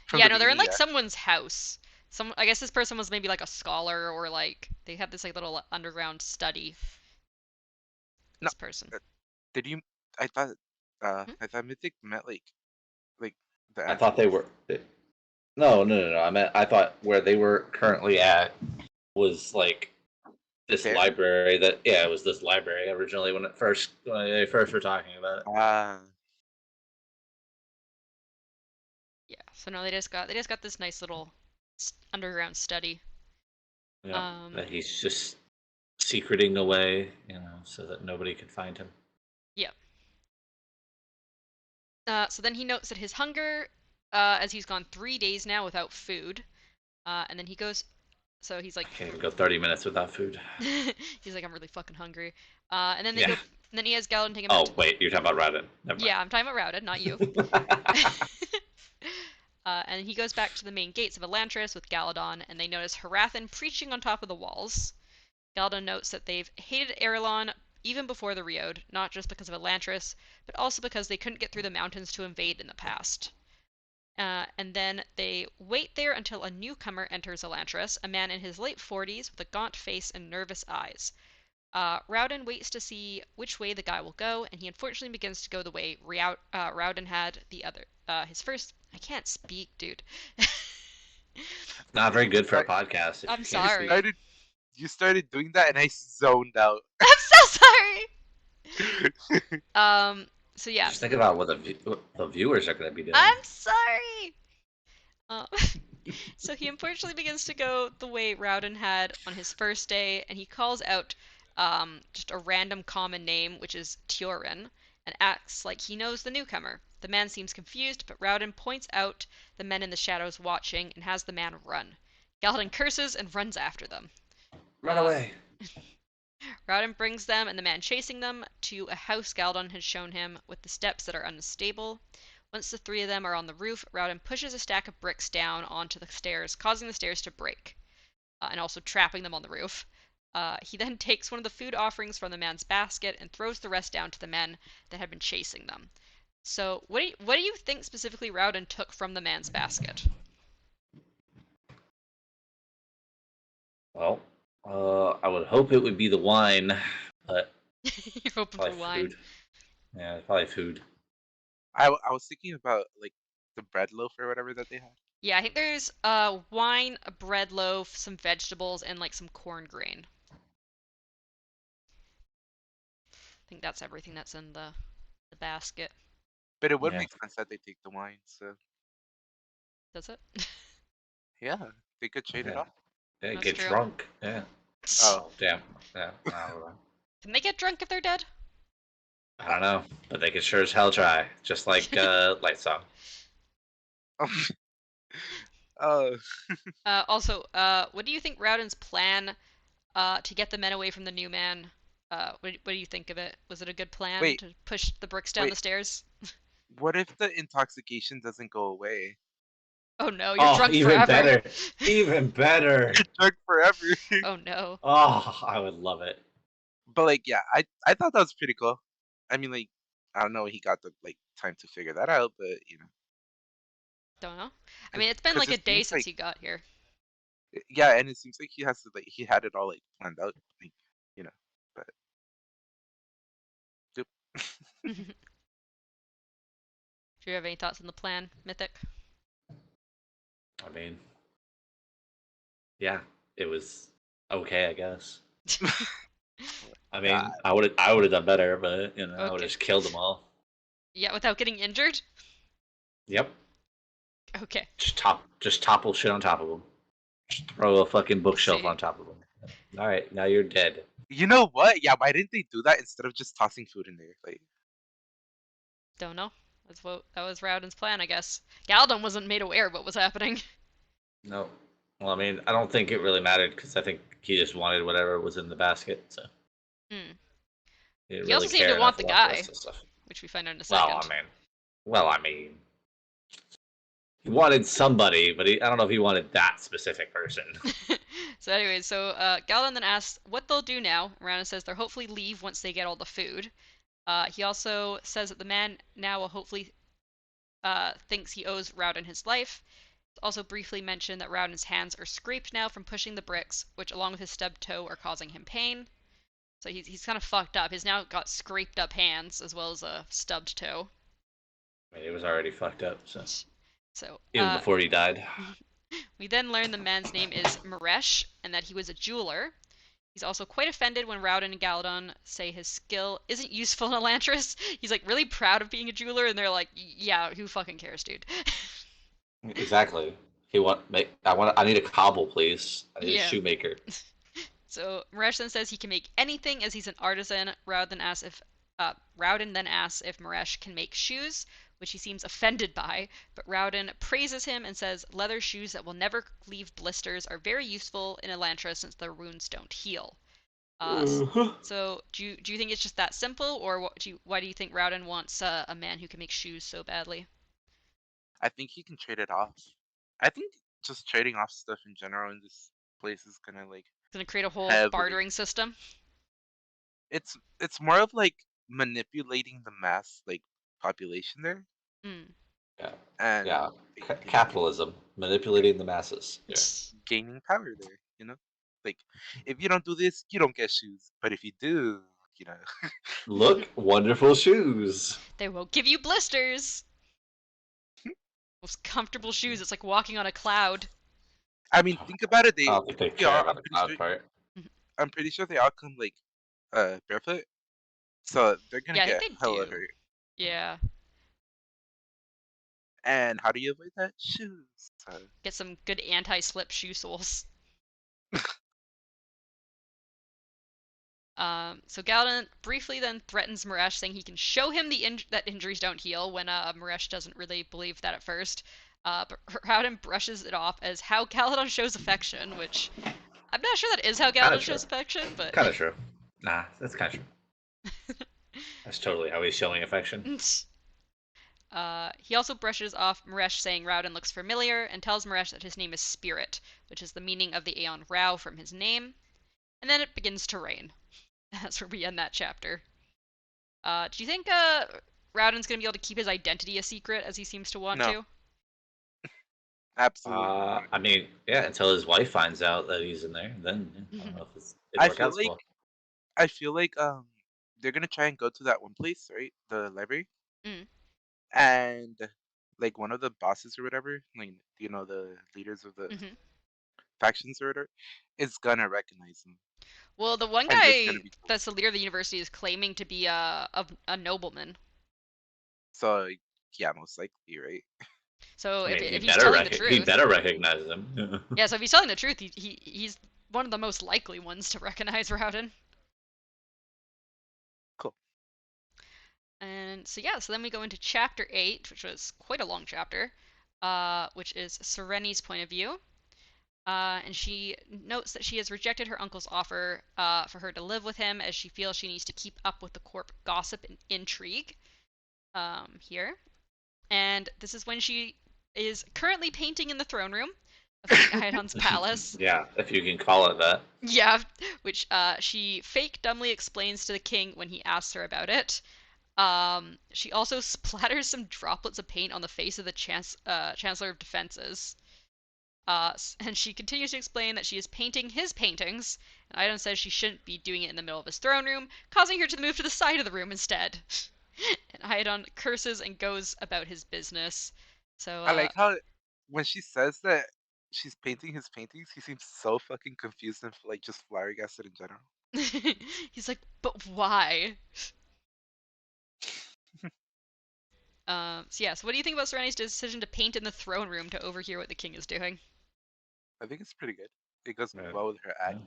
From Yeah, the no, they're in beginning, like yeah. someone's house. I guess this person was maybe like a scholar or like they have this like little underground study. No, This person. uh, did you? I thought Hmm? I thought Mythic meant like the I thought they entrance. were. No. I thought where they were currently at was like this There? library. It was this library originally when they first were talking about it. Ah, Yeah. So no, they just got this nice little underground study. Yeah, Um. that he's just secreting away, so that nobody could find him. Yeah. So then he notes that his hunger, as he's gone 3 days now without food, and then he goes. So he's like, I can't even go 30 minutes without food. he's like, I'm really fucking hungry. And then they go. Yeah. And then he has Galadon take him out Oh to. wait, you're talking about Radin. Never Yeah, I'm talking about Routed, not you. mind. And he goes back to the main gates of Elantris with Galadon, and they notice Harathan preaching on top of the walls. Galadon notes that they've hated Arelon even before the Riode, not just because of Elantris, but also because they couldn't get through the mountains to invade in the past. And then they wait there until a newcomer enters Elantris, a man in his late 40s with a gaunt face and nervous eyes. Rowden waits to see which way the guy will go, and he unfortunately begins to go the way Rowden had the other. His first. I can't speak, dude. Not very good for a I- podcast if I'm you can't speak. sorry. You started doing that, and I zoned out. I'm so sorry. So yeah. Just think about what the viewers are going to be doing. I'm sorry. Uh, so he unfortunately begins to go the way Rowden had on his first day, and he calls out just a random common name, which is Tiorin, and acts like he knows the newcomer. The man seems confused, but Rowden points out the men in the shadows watching and has the man run. Galladon curses and runs after them. Run away. Rowden brings them and the man chasing them to a house Galladon has shown him with the steps that are unstable. Once the three of them are on the roof, Rowden pushes a stack of bricks down onto the stairs, causing the stairs to break, and also trapping them on the roof. He then takes one of the food offerings from the man's basket and throws the rest down to the men that had been chasing them. So, what do you think specifically Rowden took from the man's basket? Well, I would hope it would be the wine, but You're hoping for probably wine. food. Yeah, probably food. I was thinking about like the bread loaf or whatever that they had. Yeah, I think there's wine, a bread loaf, some vegetables, and like some corn grain. I think that's everything that's in the basket. But it would Yeah. make sense that they take the wine. So That's it. yeah, they could trade it Yeah. off. Yeah, That's get true. drunk. Yeah. Oh, Damn. Yeah. I don't know. Can they get drunk if they're dead? I don't know, but they can sure as hell try. Just like Light Song. oh, Also, what do you think Rowden's plan to get the men away from the new man? What do you think of it? Was it a good plan wait, to push the bricks down wait. the stairs? What if the intoxication doesn't go away? Oh no, you're Oh, drunk even forever. better. Even better. You're drunk forever. Oh no. Oh, I would love it. But like, yeah, I thought that was pretty cool. I mean, like, I don't know, he got the like time to figure that out, but you know, Don't know. I mean, it's been like a it day seems since like he got here. yeah, and it seems like he has to like he had it all like planned out, like you know, but yep. Do you have any thoughts on the plan, Mythic? I mean, yeah, it was okay, I guess. I mean, God. I would have done better, but I would have Okay. just killed them all. Yeah, without getting injured? Yep. Okay. Just topple shit on top of them. Just throw a fucking bookshelf see. on top of them. All right, now you're dead. You know what? Yeah, why didn't they do that instead of just tossing food in there? Like, Don't know. That was Rowden's plan, I guess. Galladon wasn't made aware of what was happening. No. Well, I mean, I don't think it really mattered because I think he just wanted whatever was in the basket, so Hmm. he didn't He also really seemed care to want enough the about the guy, rest of the stuff. which we find out in a Well, second. I mean, he wanted somebody, but I don't know if he wanted that specific person. So anyway, Galladon then asks what they'll do now. Rowden says they'll hopefully leave once they get all the food. He also says that the man now will hopefully thinks he owes Rowden his life. Also briefly mentioned that Rowden's hands are scraped now from pushing the bricks, which along with his stubbed toe are causing him pain. So he's kind of fucked up. He's now got scraped up hands as well as a stubbed toe. I mean, he was already fucked up, so So even before he died. we then learn the man's name is Maresh and that he was a jeweler. He's also quite offended when Rowden and Galladon say his skill isn't useful in Elantris. He's like really proud of being a jeweler, and they're like, "Yeah, who fucking cares, dude?" Exactly. I need a cobble, please. I need a Yeah. shoemaker. So Maresh then says he can make anything as he's an artisan. Rowden then asks if Maresh can make shoes, which he seems offended by. But Rowden praises him and says leather shoes that will never leave blisters are very useful in Elantris since their wounds don't heal. So do you think it's just that simple, or why do you think Rowden wants a man who can make shoes so badly? I think he can trade it off. I think just trading off stuff in general in this place is gonna like It's gonna create a whole heavily. bartering system. It's more of like manipulating the mass like population there, Mm. Yeah. and Yeah. like, Capitalism. Manipulating the masses. Yeah. gaining power there. You know. Like, if you don't do this, you don't get shoes. But if you do, you know. Look, wonderful shoes. They won't give you blisters. Most comfortable shoes. It's like walking on a cloud. I mean, think about it. I don't think they They care all. about the cloud part. I'm pretty sure they all come like barefoot, so they're gonna Yeah, I think get they hella do. hurt. Yeah. And how do you avoid that? Shoes. So, Get some good anti-slip shoe soles. So Galadon briefly then threatens Maresh, saying he can show him that injuries don't heal, when Maresh doesn't really believe that at first. But Raoden brushes it off as how Galadon shows affection, which I'm not sure that is how Kind of Galadon true. shows affection, but... Kind of true. Nah, that's kind of true. That's totally how he's showing affection. He also brushes off Maresh, saying Raoden looks familiar, and tells Maresh that his name is Spirit, which is the meaning of the Aeon Rao from his name. And then it begins to rain. That's where we end that chapter. Do you think Raoden's gonna be able to keep his identity a secret, as he seems to want no, to? absolutely not. I mean, yeah, until his wife finds out that he's in there, then I don't know if it'd I work feel out so like well. I feel like they're gonna try and go to that one place, right? The library, Mm. and like one of the bosses or whatever, like the leaders of the Mm-hmm. factions or whatever, is gonna recognize them, Well, the one and that's gonna guy be cool. that's the leader of the university is claiming to be a nobleman. So yeah, most likely, right? So I mean, if he's telling the he truth, better recognize him. yeah. So if he's telling the truth, he's one of the most likely ones to recognize Raoden. Cool. And so yeah, so then we go into chapter 8, which was quite a long chapter, which is Serene's point of view. And she notes that she has rejected her uncle's offer for her to live with him, as she feels she needs to keep up with the court gossip and intrigue here. And this is when she is currently painting in the throne room of King Iadon's palace. Yeah, if you can call it that. Yeah, which she fake dumbly explains to the king when he asks her about it. She also splatters some droplets of paint on the face of the Chancellor of Defenses. And she continues to explain that she is painting his paintings, and Iadon says she shouldn't be doing it in the middle of his throne room, causing her to move to the side of the room instead. And Iadon curses and goes about his business. So, I like how when she says that she's painting his paintings, he seems so fucking confused and like just flabbergasted in general. he's like, but why? So yeah, so what do you think about Serene's decision to paint in the throne room to overhear what the king is doing? I think it's pretty good. It goes Yeah, well with her act.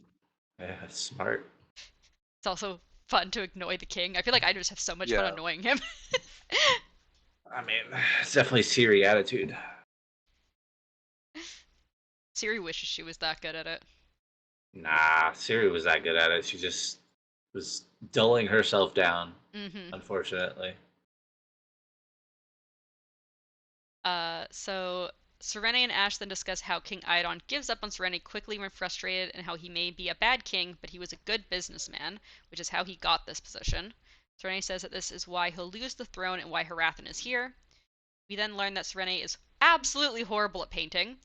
yeah, smart. It's also fun to annoy the king. I feel like I just have so much fun Yeah. annoying him. I mean, it's definitely Siri attitude. Siri wishes she was that good at it. Nah, Siri was that good at it. She just was dulling herself down, Mm-hmm. unfortunately. So Serene and Ash then discuss how King Iadon gives up on Serene quickly when frustrated, and how he may be a bad king, but he was a good businessman, which is how he got this position. Serene says that this is why he'll lose the throne and why Hrathen is here. We then learn that Serene is absolutely horrible at painting.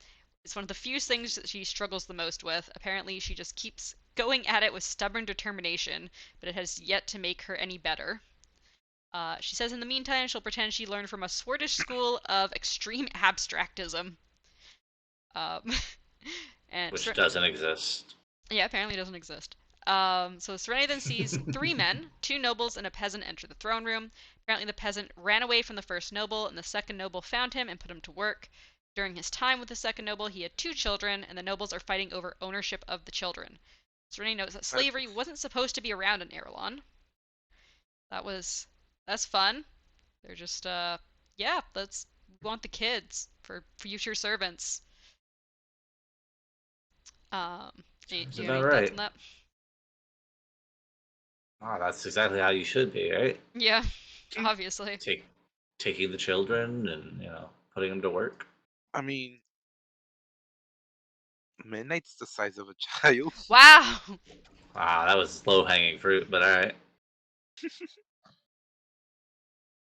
It's one of the few things that she struggles the most with. Apparently, she just keeps going at it with stubborn determination, but it has yet to make her any better. She says in the meantime, she'll pretend she learned from a Swedish school of extreme abstractism. Um, and Which doesn't exist. yeah, apparently it doesn't exist. So Serene then sees three men, two nobles and a peasant, enter the throne room. Apparently the peasant ran away from the first noble, and the second noble found him and put him to work. During his time with the second noble, he had two children, and the nobles are fighting over ownership of the children. Serene notes that slavery wasn't supposed to be around in Irulan. That's fun. They're just yeah, we want the kids for future servants. Do Sounds you have any about thoughts right. on that? Oh, that's exactly how you should be, right? Yeah, obviously. Taking the children and putting them to work. I mean, Midnight's the size of a child. Wow. Wow, that was low hanging fruit, but all right.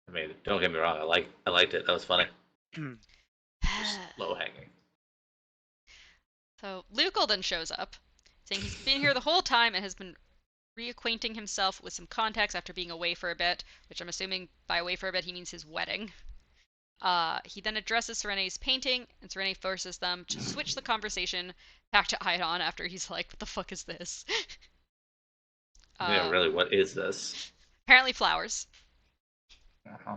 I mean, don't get me wrong. I liked it. That was funny. Just low hanging. So Lukel then shows up, saying he's been here the whole time and has been reacquainting himself with some context after being away for a bit, which I'm assuming by away for a bit he means his wedding. He then addresses Serene's painting, and Serene forces them to switch the conversation back to Ion after he's like, what the fuck is this? Yeah, really, what is this? Apparently flowers. Uh-huh.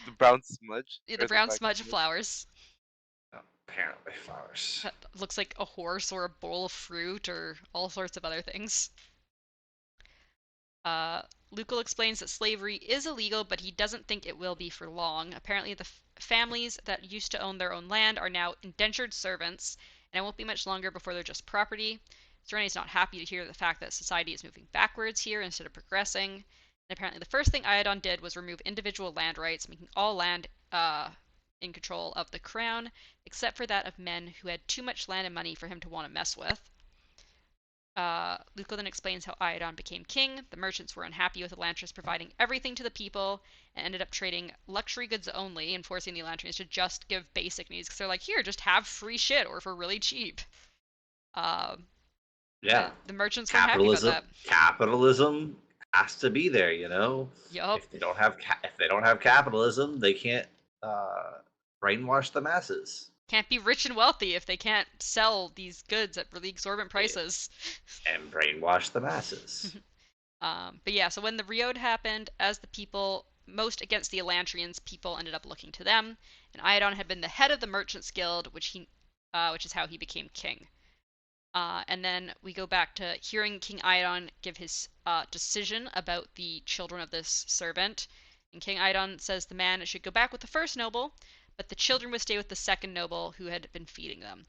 The brown smudge. Yeah, Or the brown black smudge of flowers. Apparently flowers. That looks like a horse or a bowl of fruit or all sorts of other things. Lucal explains that slavery is illegal, but he doesn't think it will be for long. Apparently, the families that used to own their own land are now indentured servants, and it won't be much longer before they're just property. Serene is not happy to hear the fact that society is moving backwards here instead of progressing. And apparently, the first thing Iodon did was remove individual land rights, making all land in control of the crown, except for that of men who had too much land and money for him to want to mess with. Luco then explains how Iodon became king. The merchants were unhappy with Elantris providing everything to the people and ended up trading luxury goods only and forcing the Elantrians to just give basic needs because they're like, here, just have free shit or for really cheap. Yeah. The merchants weren't happy about that. Capitalism has to be there, you know. Yup. If they don't have capitalism, they can't brainwash the masses. Can't be rich and wealthy if they can't sell these goods at really exorbitant prices. And brainwash the masses. But yeah, so when the Riode happened, as the people most against the Elantrians, people ended up looking to them, and Iodon had been the head of the Merchants Guild, which is how he became king. And then we go back to hearing King Iodon give his decision about the children of this servant. And King Iodon says the man should go back with the first noble, but the children would stay with the second noble who had been feeding them.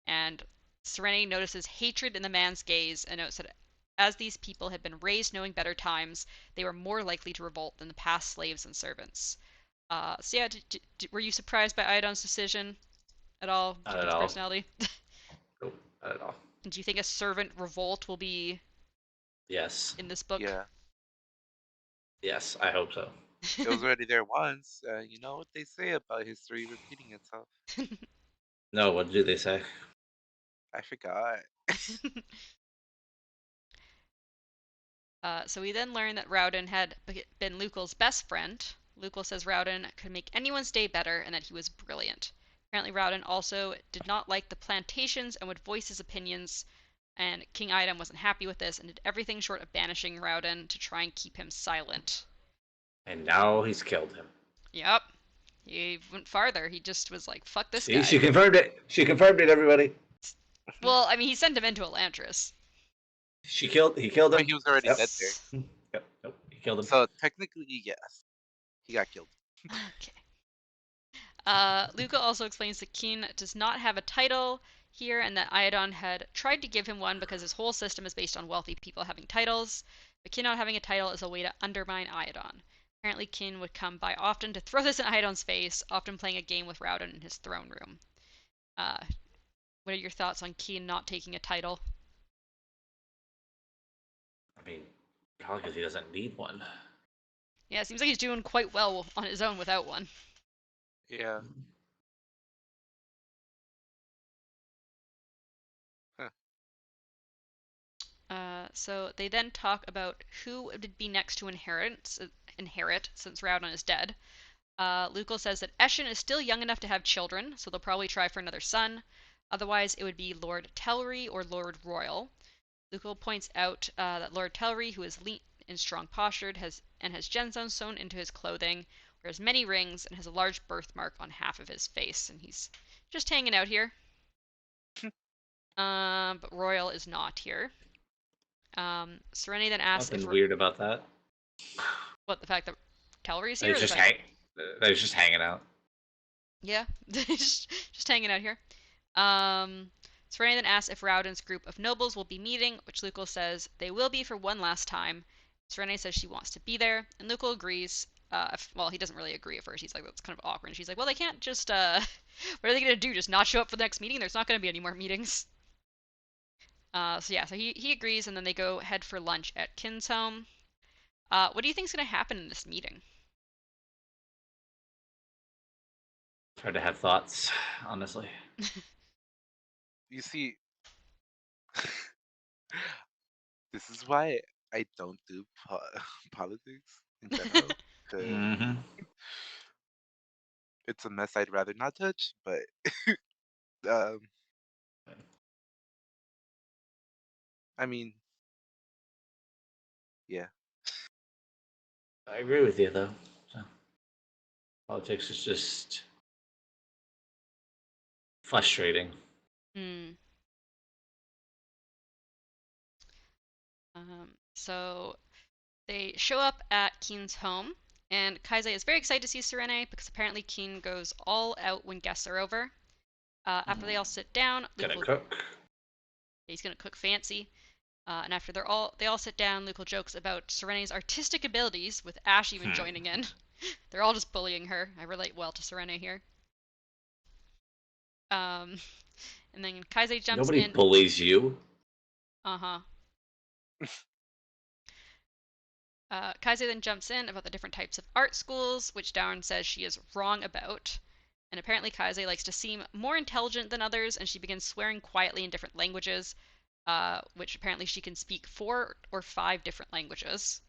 And Serene notices hatred in the man's gaze and notes that as these people had been raised knowing better times, they were more likely to revolt than the past slaves and servants. So yeah, were you surprised by Iodon's decision at all? Not Did you at get the all. personality? Nope, not at all. Do you think a servant revolt will be Yes. in this book? Yeah. Yes, I hope so. It was already there once. You know what they say about history repeating itself. No, what do they say? I forgot. So we then learn that Rowden had been Lucal's best friend. Lucal says Rowden could make anyone's day better and that he was brilliant. Apparently Rowden also did not like the plantations and would voice his opinions, and King Iodon wasn't happy with this and did everything short of banishing Rowden to try and keep him silent. And now he's killed him. Yep. He went farther. He just was like, fuck this See, guy. she confirmed it. She confirmed it, everybody. Well, I mean, he sent him into Elantris. He killed him. But he was already Yep. dead there. Yep, nope, he killed him. So technically, yes. He got killed. Okay. Luca also explains that Keen does not have a title here and that Iodon had tried to give him one because his whole system is based on wealthy people having titles, but Keen not having a title is a way to undermine Iodon. Apparently Keen would come by often to throw this in Iodon's face, often playing a game with Rowden in his throne room. What are your thoughts on Keen not taking a title? I mean, probably because he doesn't need one. Yeah, it seems like he's doing quite well on his own without one. Yeah. So they then talk about who would be next to inherit since Rowden is dead. Lucal says that Eshin is still young enough to have children, so they'll probably try for another son. Otherwise, it would be Lord Tellery or Lord Royal. Lucal points out that Lord Tellery, who is lean and strong-postured, has gemstones sewn into his clothing, wears many rings, and has a large birthmark on half of his face, and he's just hanging out here. But Royal is not here. Serene then asks Nothing weird about that. what, the fact that Tellery's here? He's just hanging out. Yeah, just hanging out here. Serena then asks if Rowden's group of nobles will be meeting, which Lucal says they will be for one last time. Serena says she wants to be there, and Lucal agrees. Well, he doesn't really agree at first. He's like, that's kind of awkward. And she's like, well, they can't just, what are they going to do? Just not show up for the next meeting? There's not going to be any more meetings. So he agrees, and then they go head for lunch at Kin's home. What do you think is going to happen in this meeting? Hard to have thoughts, honestly. You see, This is why I don't do politics in general. Because Mm-hmm. it's a mess I'd rather not touch. But um, I mean, yeah. I agree with you, though. So, politics is just frustrating. Hmm. So they show up at Keen's home, and Kaizai is very excited to see Serene because apparently Keen goes all out when guests are over. After they all sit down, Luke Gonna will cook. he's gonna cook fancy. And after they all sit down, Luke will jokes about Serene's artistic abilities, with Ash even joining in. They're all just bullying her. I relate well to Serene here. Um, and then Kaizai jumps Nobody in. bullies you. Uh-huh. Kaizai then jumps in about the different types of art schools, which Down says she is wrong about. And apparently Kaizai likes to seem more intelligent than others, and she begins swearing quietly in different languages, which apparently she can speak 4 or 5 different languages.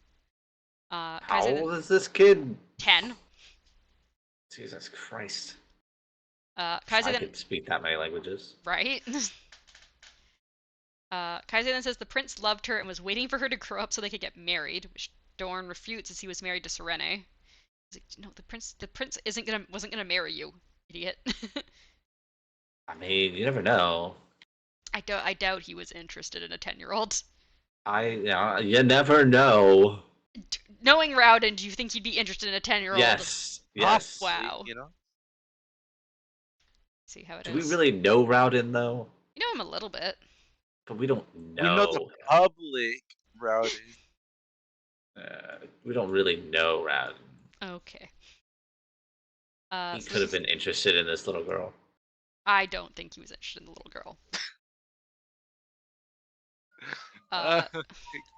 How Kaizai then old is this kid? 10. Jesus Christ. If Kaizai I then could speak that many languages. right. Kaizai then says the prince loved her and was waiting for her to grow up so they could get married, which Dorn refutes as he was married to Serene. He's like, no, the prince wasn't gonna marry you, idiot. I mean, you never know. I doubt he was interested in a 10-year-old. You never know. Knowing Rowden, do you think he'd be interested in a 10-year-old? Yes, yes. Possibly, Wow. you know. See how it Do we is. really know Rowden though? You know him a little bit. But we don't We know the know him. public routing. We don't really know Rowden. Okay. He So could have been interested in this little girl. I don't think he was interested in the little girl. Uh, Take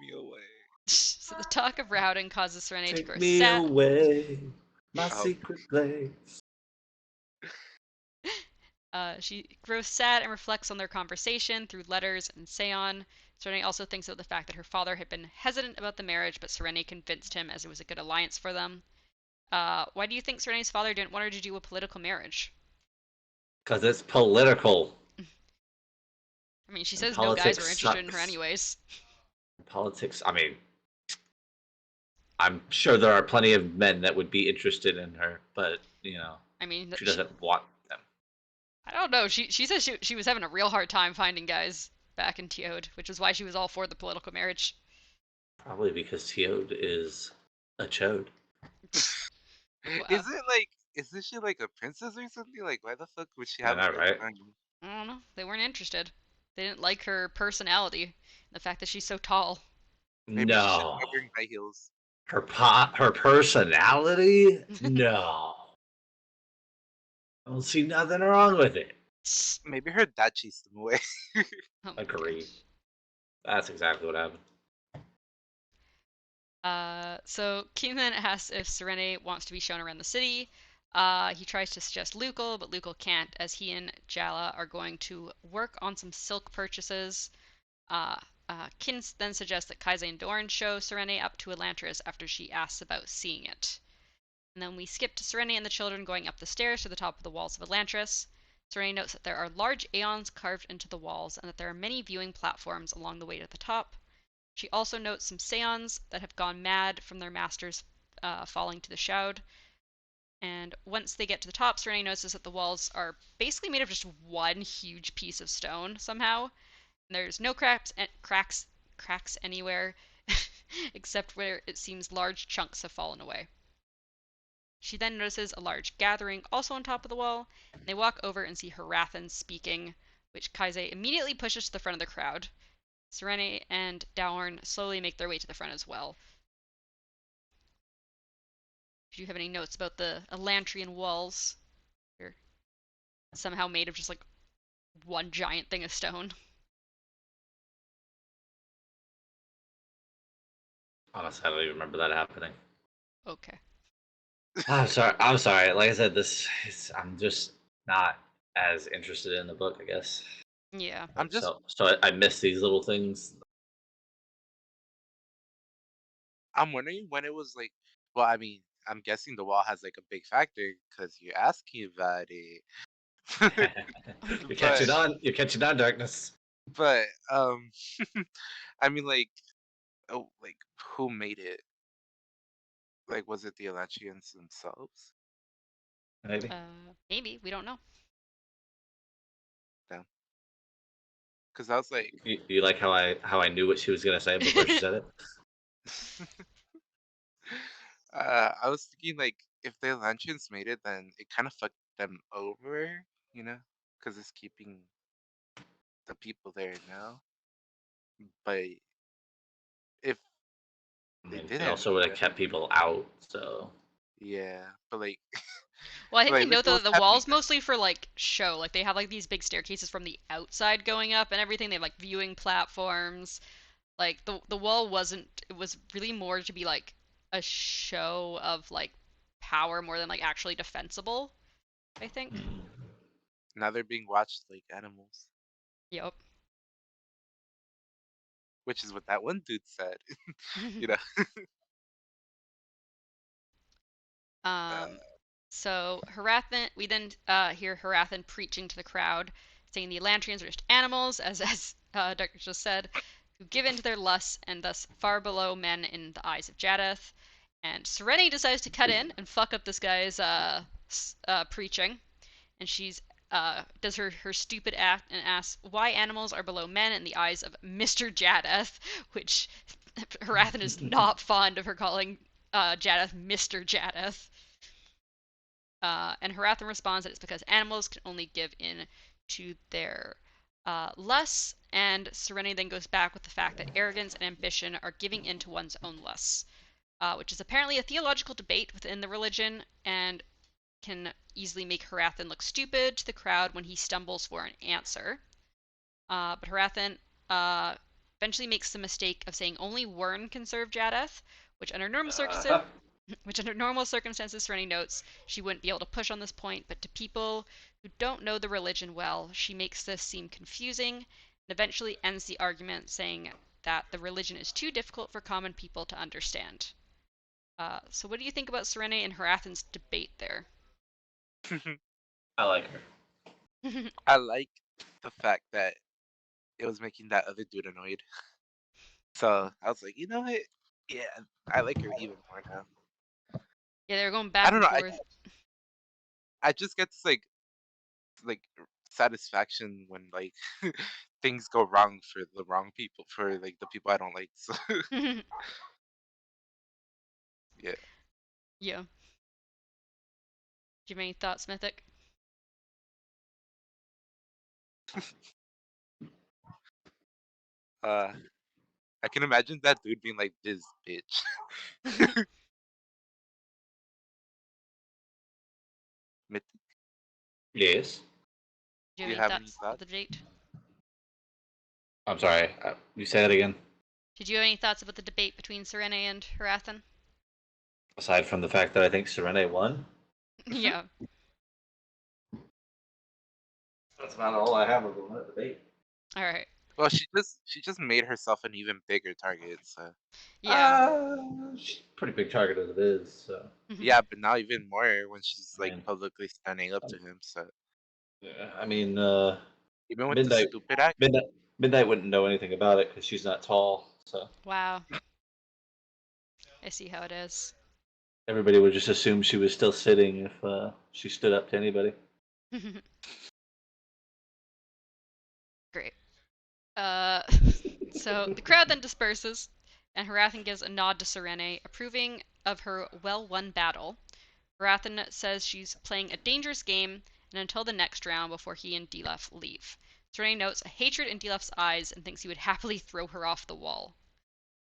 me away. so the talk of Rowden causes Serene to Take grow me sad. away, my Oh. secret place. She grows sad and reflects on their conversation through letters and Seon. Serene also thinks of the fact that her father had been hesitant about the marriage, but Serene convinced him as it was a good alliance for them. Why do you think Serene's father didn't want her to do a political marriage? Because it's political. I mean, she And says no guys were politics interested in her sucks. anyways. Politics, I mean, I'm sure there are plenty of men that would be interested in her, but, I mean, she doesn't want them. I don't know. She says she was having a real hard time finding guys back in Teod, which is why she was all for the political marriage. Probably because Teod is a chode. Wow. Isn't she like a princess or something? Like, why the fuck would she I have a know, hard right? time? I don't know. They weren't interested. They didn't like her personality, the fact that she's so tall. Maybe she should No. stop wearing high heels. Her personality? No. I don't see nothing wrong with it. Maybe her dad chased them away. Oh my Agree. gosh. That's exactly what happened. So Keenan asks if Serene wants to be shown around the city. He tries to suggest Lucal, but Lucal can't, as he and Jala are going to work on some silk purchases. Kin then suggests that Kaizai and Dorn show Serene up to Elantris after she asks about seeing it. And then we skip to Serene and the children going up the stairs to the top of the walls of Elantris. Serene notes that there are large aeons carved into the walls and that there are many viewing platforms along the way to the top. She also notes some Seons that have gone mad from their masters falling to the Shroud. And once they get to the top, Serene notices that the walls are basically made of just one huge piece of stone somehow. And there's no cracks anywhere, except where it seems large chunks have fallen away. She then notices a large gathering also on top of the wall, and they walk over and see Harathan speaking, which Kaizai immediately pushes to the front of the crowd. Serene and Dourn slowly make their way to the front as well. Do you have any notes about the Elantrian walls? They're somehow made of just like one giant thing of stone. Honestly, I don't even remember that happening. Okay. I'm sorry. I'm sorry. Like I said, I'm just not as interested in the book, I guess. Yeah. I'm just So I miss these little things. I'm wondering when it was like. Well, I mean, I'm guessing the wall has like a big factor because you're asking about it. You're but catching on. You're catching on, darkness. but I mean, like, oh, like who made it? Like, was it the Elantrians themselves? Maybe. Maybe we don't know. No, because I was like, You like how I knew what she was gonna say before she said it? I was thinking like if the Elantrians made it, then it kind of fucked them over, you know, because it's keeping the people there now. But if I they mean, it didn't also make would have it, kept people out. So yeah. But like, Well, I think we like look know at what's the happening walls now. mostly for like show. Like they have like these big staircases from the outside going up and everything. They have like viewing platforms. Like the wall wasn't. It was really more to be like a show of like power more than like actually defensible. I think. Now they're being watched like animals, Yep. which is what that one dude said. You know. Uh, Um, so Harathan, we then hear Harathan preaching to the crowd, saying the Elantrians are just animals, as Doctor just said, who give in to their lusts and thus far below men in the eyes of Jadeth. And Serenity decides to cut in and fuck up this guy's preaching, and she's does her stupid act and asks why animals are below men in the eyes of Mr. Jadeth, which Harathan is not fond of her calling Jadeth Mr. Jadeth. And Harathan responds that it's because animals can only give in to their lusts, and Serenity then goes back with the fact that arrogance and ambition are giving in to one's own lusts, which is apparently a theological debate within the religion, and can easily make Harathan look stupid to the crowd when he stumbles for an answer. But Harathan eventually makes the mistake of saying only Wyrn can serve Jadeth, which under normal circumstances which under normal circumstances, Serenity notes, she wouldn't be able to push on this point, but to people who don't know the religion well, she makes this seem confusing and eventually ends the argument saying that the religion is too difficult for common people to understand. So what do you think about Serenity and Harathan's debate there? I like her. I like the fact that it was making that other dude annoyed. So I was like, you know what? Yeah, I like her even more now. Yeah, they're going I back don't and know. forth. I just get this like satisfaction when like things go wrong for the wrong people, for like the people I don't like. So yeah. Yeah. Do you have any thoughts, Mythic? Uh, I can imagine that dude being like this bitch. Do Myth- Yes. you Do have you any have any thoughts about thoughts? the debate? I'm sorry. You say that again. Did you have any thoughts about the debate between Serenity and Harathan? Aside from the fact that I think Serene won, Yeah. that's not all I have of the debate. All right. Well, she just made herself an even bigger target. So Yeah. She's a pretty big target as it is. So yeah, but now even more when she's I like mean, publicly standing up um, to him. So yeah, I mean, even with the Midnight, stupid act, Midnight, Midnight wouldn't know anything about it because she's not tall. So Wow. I see how it is. everybody would just assume she was still sitting if she stood up to anybody. Great. Uh, so the crowd then disperses, and Harathan gives a nod to Serene, approving of her well-won battle. Harathan says she's playing a dangerous game, and until the next round before he and Dilef leave. Serene notes a hatred in Dilef's eyes and thinks he would happily throw her off the wall.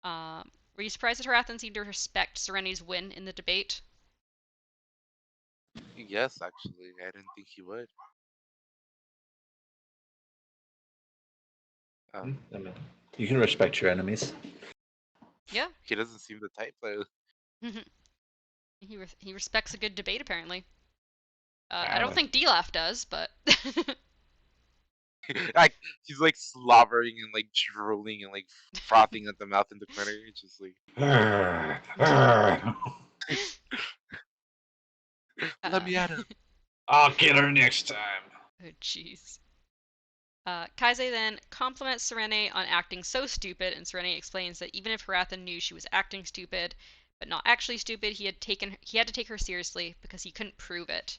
Were you surprised that Harathan seemed to respect Serene's win in the debate? yes, actually, I didn't think he would. I Um, mean, you can respect your enemies. Yeah. he doesn't seem the type though. He respects a good debate, apparently. I don't Apparently. think Dilaf does, but Like he's like slobbering and like drooling and like frothing at the mouth in the corner. It's just like, let Uh, me at him. I'll get her next time. oh, jeez. Kaise then compliments Serene on acting so stupid, and Serene explains that even if Harathan knew she was acting stupid, but not actually stupid, he had to take her seriously because he couldn't prove it.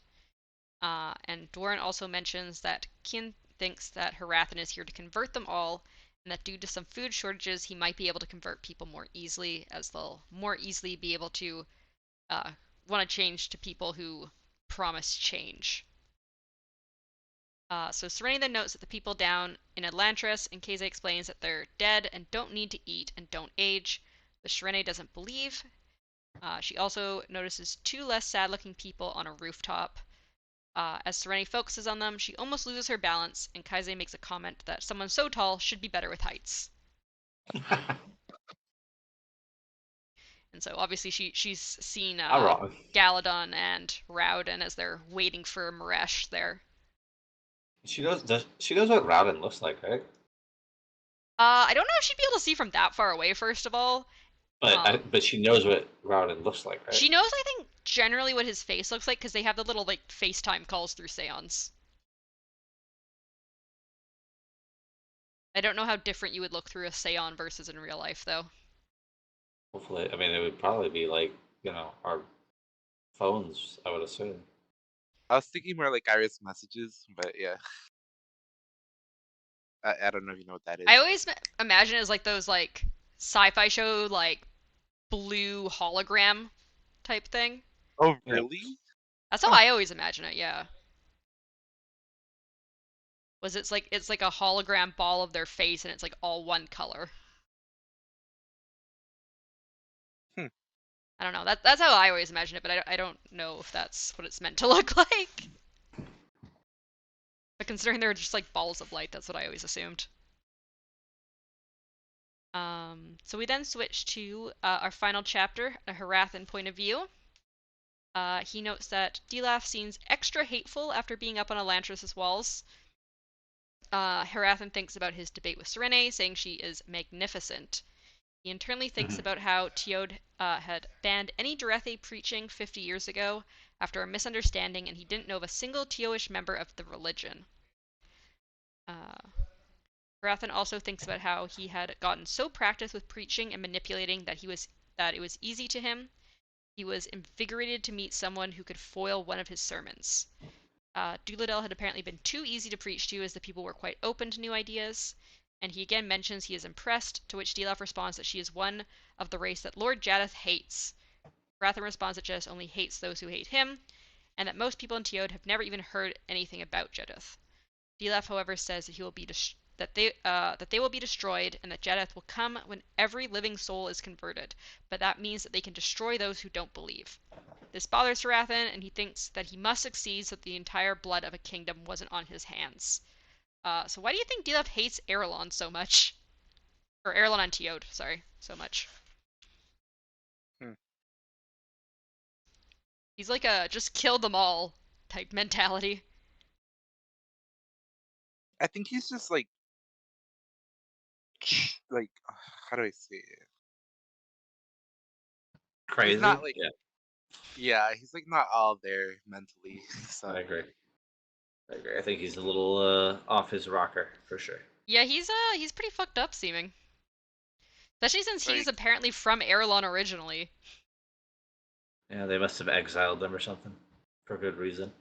And Doran also mentions that Kian thinks that Harathan is here to convert them all, and that due to some food shortages, he might be able to convert people more easily, as they'll more easily be able to want to change to people who promise change. So Serene then notes that the people down in Elantris, and Kaise explains that they're dead and don't need to eat and don't age. But Serene doesn't believe. She also notices two less sad-looking people on a rooftop. As Serene focuses on them, she almost loses her balance, and Kaise makes a comment that someone so tall should be better with heights. And so obviously she's seen Not wrong. Galadon and Raoden as they're waiting for Maresh there. She knows. She knows what Rowden looks like, right? I don't know if she'd be able to see from that far away, first of all. But she knows what Rowden looks like, right? She knows, I think, generally what his face looks like because they have the little, like, FaceTime calls through Seance. I don't know how different you would look through a Seance versus in real life, though. Hopefully, I mean, it would probably be like our phones. I would assume. I was thinking more like Iris messages, but yeah. I don't know if you know what that is. I always imagine it as, like, those, like, sci-fi show, like, blue hologram type thing. Oh, Yeah. really? That's how I always imagine it, yeah. It's like a hologram ball of their face and it's like all one color. Hmm. I don't know. That's how I always imagine it, but I don't know if that's what it's meant to look like. But considering they're just like balls of light, that's what I always assumed. So we then switch to our final chapter, a Harathan point of view. He notes that Dilaf seems extra hateful after being up on Elantris' walls. Harathan thinks about his debate with Serene, saying she is magnificent. He internally thinks about how Teod had banned any Derethi preaching 50 years ago after a misunderstanding, and he didn't know of a single Teoish member of the religion. Harathan also thinks about how he had gotten so practiced with preaching and manipulating that it was easy to him. He was invigorated to meet someone who could foil one of his sermons. Duladel had apparently been too easy to preach to, as the people were quite open to new ideas. And he again mentions he is impressed, to which Dilaf responds that she is one of the race that Lord Jaddeth hates. Harathan responds that Jaddeth only hates those who hate him, and that most people in Teod have never even heard anything about Jaddeth. Dilaf, however, says that they will be destroyed, and that Jaddeth will come when every living soul is converted, but that means that they can destroy those who don't believe. This bothers Harathan, and he thinks that he must succeed so that the entire blood of a kingdom wasn't on his hands. So why do you think Dilaf hates Erelon so much? Or Erelon and Teod, sorry, so much. Hmm. He's like a just kill them all type mentality. I think he's just like how do I say it? He's Crazy. not like Yeah, he's like not all there mentally. So I agree. I think he's a little off his rocker for sure. Yeah, he's pretty fucked up seeming. Especially since he's like apparently from Erelon originally. Yeah, they must have exiled them or something for good reason.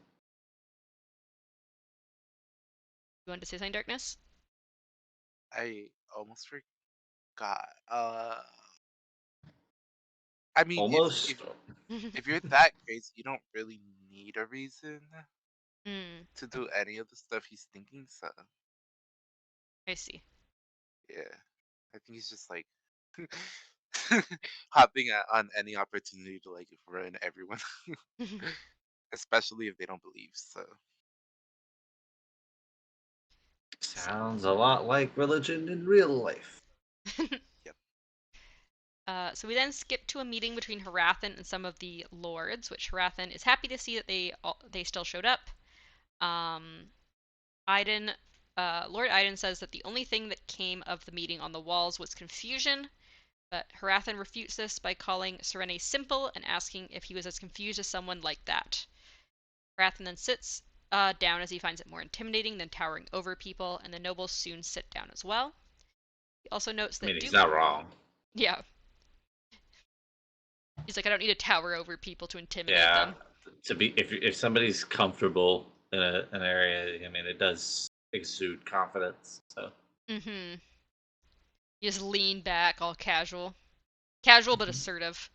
You wanted to say something, Darkness? I almost forgot. I mean, Almost. if you're that crazy, you don't really need a reason Hmm, to do any of the stuff he's thinking. So I see. yeah, I think he's just like hopping on any opportunity to like ruin everyone, especially if they don't believe. So So, Sounds a lot like religion in real life. yep. so we then skip to a meeting between Harathan and some of the lords, which Harathan is happy to see that they still showed up. Iden Lord Iden says that the only thing that came of the meeting on the walls was confusion, but Harathan refutes this by calling Serene simple and asking if he was as confused as someone like that. Harathan then sits down as he finds it more intimidating than towering over people, and the nobles soon sit down as well. He also notes I that mean, he's Duke. not wrong. Yeah. He's like, I don't need to tower over people to intimidate Yeah, them. to be if somebody's comfortable in an area, I mean, it does exude confidence. So Mm-hmm. You just lean back, all casual. Casual but assertive.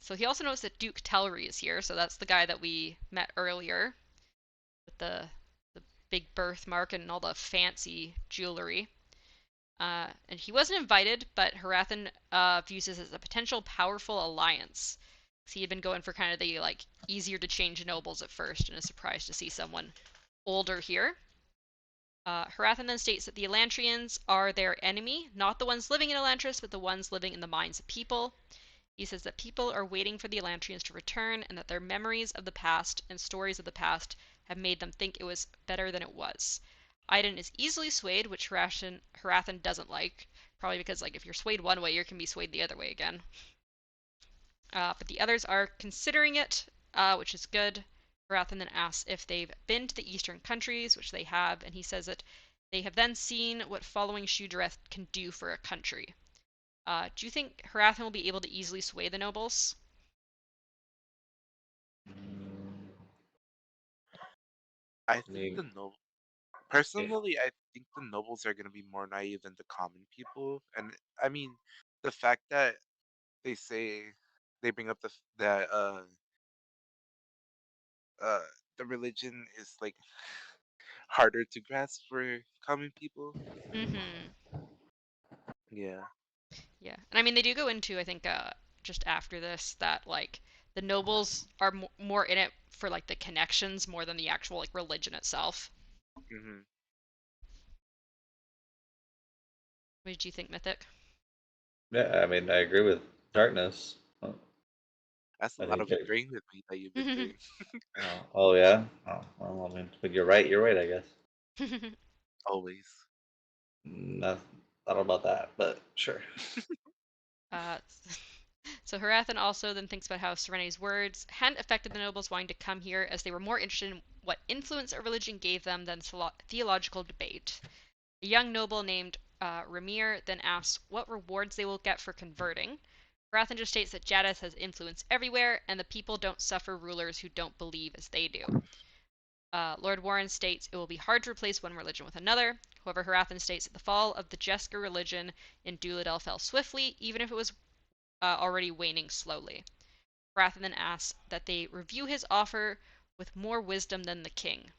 So he also notes that Duke Tellery is here, so that's the guy that we met earlier with the big birthmark and all the fancy jewelry. And he wasn't invited, but Harathan views this as a potential powerful alliance. He had been going for kind of the like easier to change nobles at first, and is surprised to see someone older here. Harathan then states that the Elantrians are their enemy, not the ones living in Elantris, but the ones living in the minds of people. He says that people are waiting for the Elantrians to return, and that their memories of the past and stories of the past have made them think it was better than it was. Iden is easily swayed, which Harathan doesn't like, probably because like if you're swayed one way, you can be swayed the other way again. But the others are considering it, which is good. Harathan then asks if they've been to the eastern countries, which they have, and he says that they have then seen what following Shu-Dereth can do for a country. Do you think Harathan will be able to easily sway the nobles? I I think mean, the noble. if Personally, I think the nobles are gonna be more naive than the common people, and I mean, the fact that they say they bring up that uh the religion is like harder to grasp for common people. Mm-hmm. Yeah. Yeah, and I mean they do go into I think just after this that like the nobles are more in it for like the connections more than the actual like religion itself. Hmm. What did you think, Mythic? yeah, I mean, I agree with Darkness. That's a I lot think of agreeing with me that you've been doing. oh yeah. Oh, well, I mean, but you're right. You're right. I guess. Always. Not, I don't know about that, but sure. uh, so Harathan also then thinks about how Serene's words hadn't affected the nobles wanting to come here, as they were more interested in what influence a religion gave them than theological debate. A young noble named Ramir then asks what rewards they will get for converting. Harathan just states that Jadis has influence everywhere, and the people don't suffer rulers who don't believe as they do. Lord Warren states it will be hard to replace one religion with another. However, Harathan states that the fall of the Jesker religion in Duladel fell swiftly, even if it was already waning slowly. Harathan then asks that they review his offer with more wisdom than the king.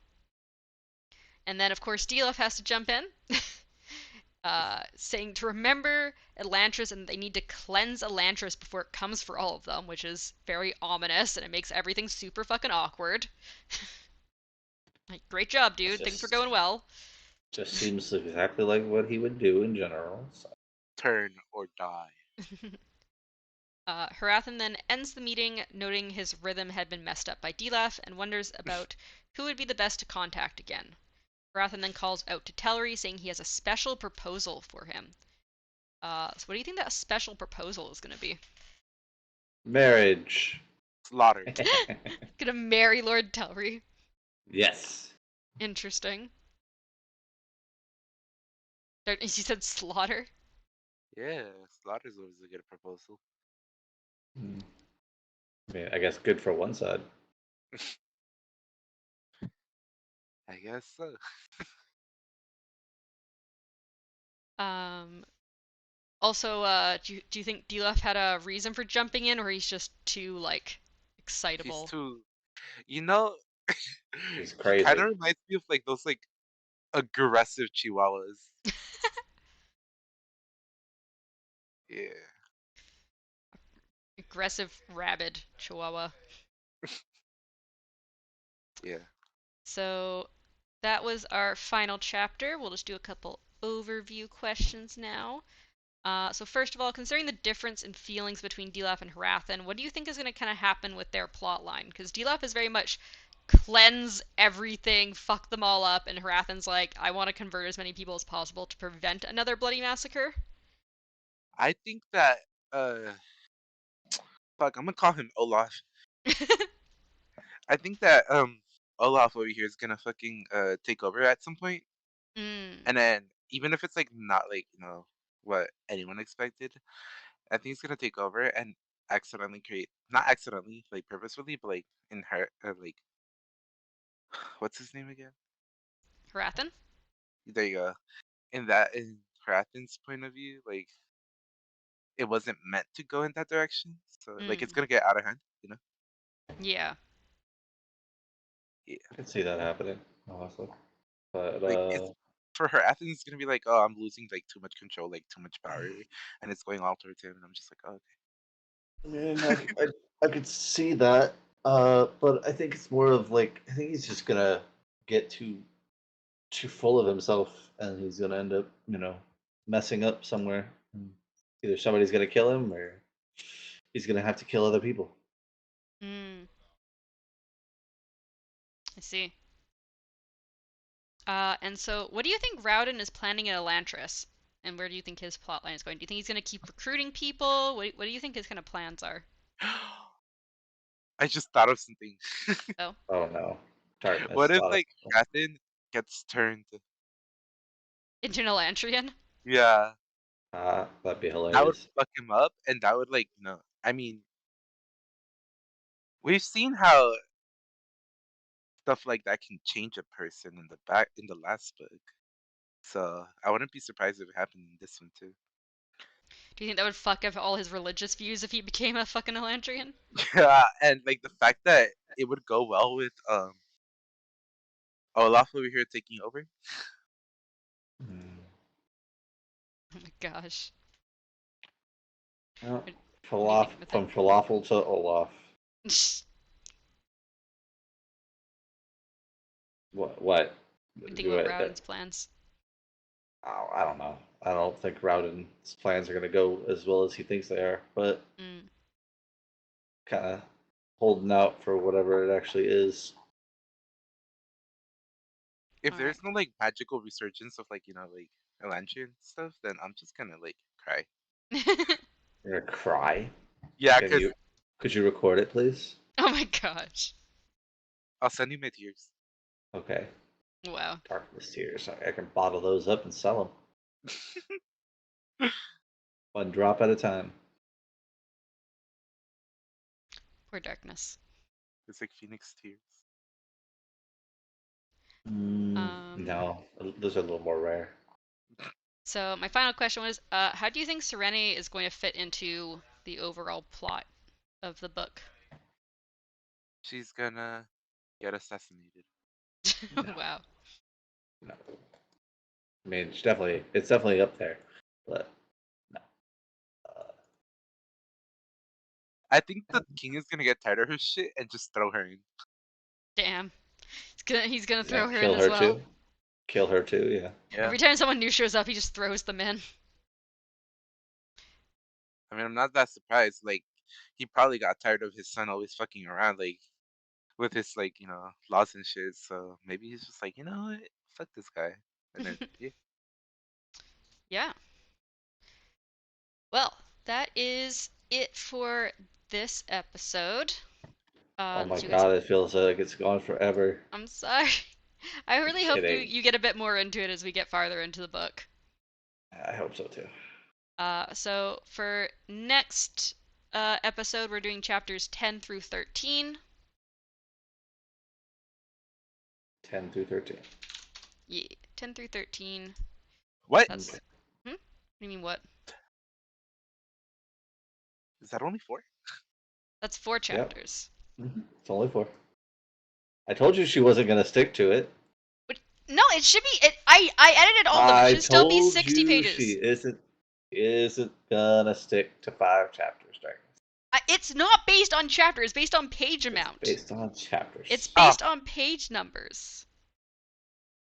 And then, of course, Dilaf has to jump in, saying to remember Elantris and they need to cleanse Elantris before it comes for all of them, which is very ominous and it makes everything super fucking awkward. Like, great job, It dude. Things were just going well. just seems exactly like what he would do in general. So. Turn or die. Harathan then ends the meeting, noting his rhythm had been messed up by Dilaf, and wonders about who would be the best to contact again. Harathan then calls out to Tellery, saying he has a special proposal for him. So what do you think that special proposal is going to be? Marriage. Slaughter. Gonna marry Lord Tellery. Yes. Interesting. He said slaughter. Yeah, slaughter's always a good proposal. Hmm. I mean, I guess good for one side. I guess so. Um, Also, do you think Dilaf had a reason for jumping in, or he's just too like He's excitable? too, you know, He's he kind crazy. of reminds me of like those like aggressive chihuahuas. Yeah. Aggressive, rabid Chihuahua. Yeah. So that was our final chapter. We'll just do a couple overview questions now. So first of all, considering the difference in feelings between Dilaf and Harathan, what do you think is going to kind of happen with their plot line? Because Dilaf is very much cleanse everything, fuck them all up, and Harathan's like, I want to convert as many people as possible to prevent another bloody massacre? I think that fuck, I'm gonna call him Olaf. I think that Olaf over here is gonna fucking take over at some point, Mm, and then even if it's like not like what anyone expected, I think he's gonna take over and accidentally create, not accidentally, like purposefully, but like inherit, like what's his name again? Harathan? There you go. In Hrathen's point of view, like it wasn't meant to go in that direction, so like it's Mm, gonna get out of hand, you know? yeah. Yeah, I can see that happening, honestly. But like it's for her. Athens is gonna be like, oh, I'm losing like too much control, like too much power, and it's going all towards him, and I'm just like, oh, I mean, I could see that. But I think it's more of like I think he's just gonna get too full of himself, and he's gonna end up, messing up somewhere. Either somebody's gonna kill him, or he's gonna have to kill other people. Mm, I see. And so, what do you think Rowden is planning at Elantris? And where do you think his plotline is going? Do you think he's going to keep recruiting people? What do you think his kind of plans are? okay. I just thought of something. Oh, Oh no, darkness! What if Thought like Hrathen gets turned? into an Elantrian? Yeah, that'd be that would hilarious. fuck him up, and that would like I mean, we've seen how stuff like that can change a person in the last book. So I wouldn't be surprised if it happened in this one too. Do you think that would fuck up all his religious views if he became a fucking Elantrian? Yeah, and like the fact that it would go well with Olaf over here taking over. Hmm. Oh my gosh. Well, What do you think, Mithai? from falafel to Olaf. What? What? What do you think Do about it. Rowden's plans? Oh, I don't know. I don't think Rowden's plans are going to go as well as he thinks they are, but Mm, kind of holding out for whatever it actually is. If all right. there's no like magical resurgence of like like Elantrian stuff, then I'm just gonna like cry. You're gonna cry. Yeah, Can cause you? Could you record it, please? Oh my gosh. I'll send you my tears. Okay. Wow. Darkness tears. I can bottle those up and sell them one drop at a time. Poor Darkness. It's like Phoenix tears. Um, No, those are a little more rare. so my final question was, how do you think Serenity is going to fit into the overall plot of the book? She's gonna get assassinated. No, Wow. no. I mean, it's definitely up there, but no. I think the king is gonna get tired of her shit and just throw her in. Damn. He's gonna Yeah, throw her in kill as her well. too. Kill her too. Yeah. Yeah. Every time someone new shows up, he just throws them in. I mean, I'm not that surprised. Like, he probably got tired of his son always fucking around, like, with his, like, laws and shit. So maybe he's just like, you know what? Fuck this guy. And then, yeah. Yeah. Well, that is it for this episode. Oh my Unless you guys, god, it feels like it's gone forever. I'm sorry. I I'm really hope you kidding. you get a bit more into it as we get farther into the book. I hope so too. So for next episode, we're doing chapters 10 through 13. 10 through 13. Yeah, 10 through 13. What? Okay. That's What do you mean what? Is that only four? That's 4 Yep. chapters. It's only 4. I told you she wasn't gonna stick to it. But no, it should be. I edited all of them. It I should still be told 60 you she pages. isn't gonna stick to 5 chapters, Darkness. It's not based on chapter. It's based on page It's amount. based on It's chapters, Oh, based on page numbers.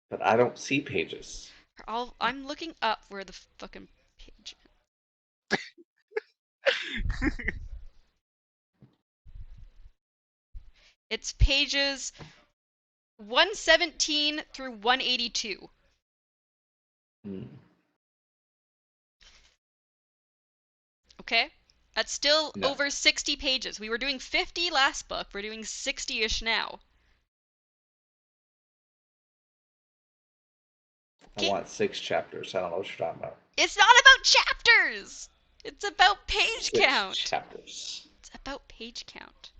but I don't see pages. I'm looking up where the fucking page. It's pages 117 through 182. Hmm. Okay? That's still No, over 60 pages. We were doing 50 last book. We're doing 60-ish now. I Okay? want 6 chapters. I don't know what you're talking about. It's not about chapters! It's about page Six count. chapters. It's about page count.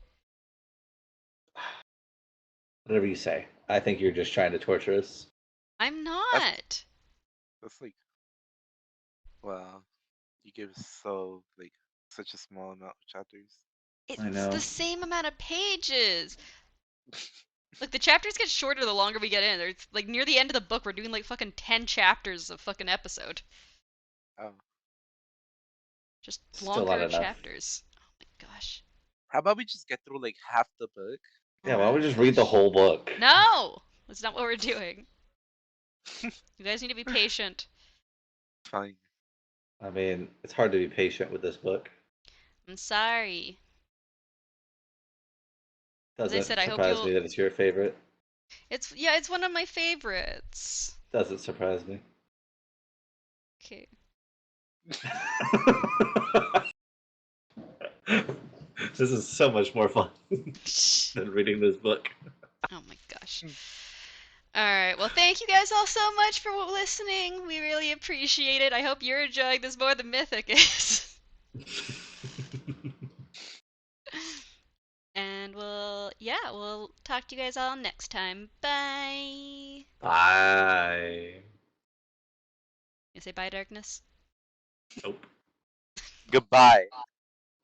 Whatever you say. I think you're just trying to torture us. I'm That's not. that's like, wow. You give so like such a small amount of chapters. I It's the know. same amount of pages. Like the chapters get shorter the longer we get in. It's like near the end of the book, we're doing like fucking 10 chapters of fucking episode. Oh, Just Still not longer enough. chapters. Oh my gosh. how about we just get through like half the book? Yeah, Oh why don't my we just read the gosh. whole book? No! That's not what we're doing. You guys need to be patient. Fine. I mean, it's hard to be patient with this book. I'm sorry. As I said, Doesn't I hope surprise you'll. me that it's your favorite. It's one of my favorites. Doesn't surprise me. Okay. This is so much more fun than reading this book. Oh my gosh. Alright, well, thank you guys all so much for listening. We really appreciate it. I hope you're enjoying this more than Mythic is. And we'll talk to you guys all next time. Bye. Bye. You say bye, darkness? Nope. Goodbye.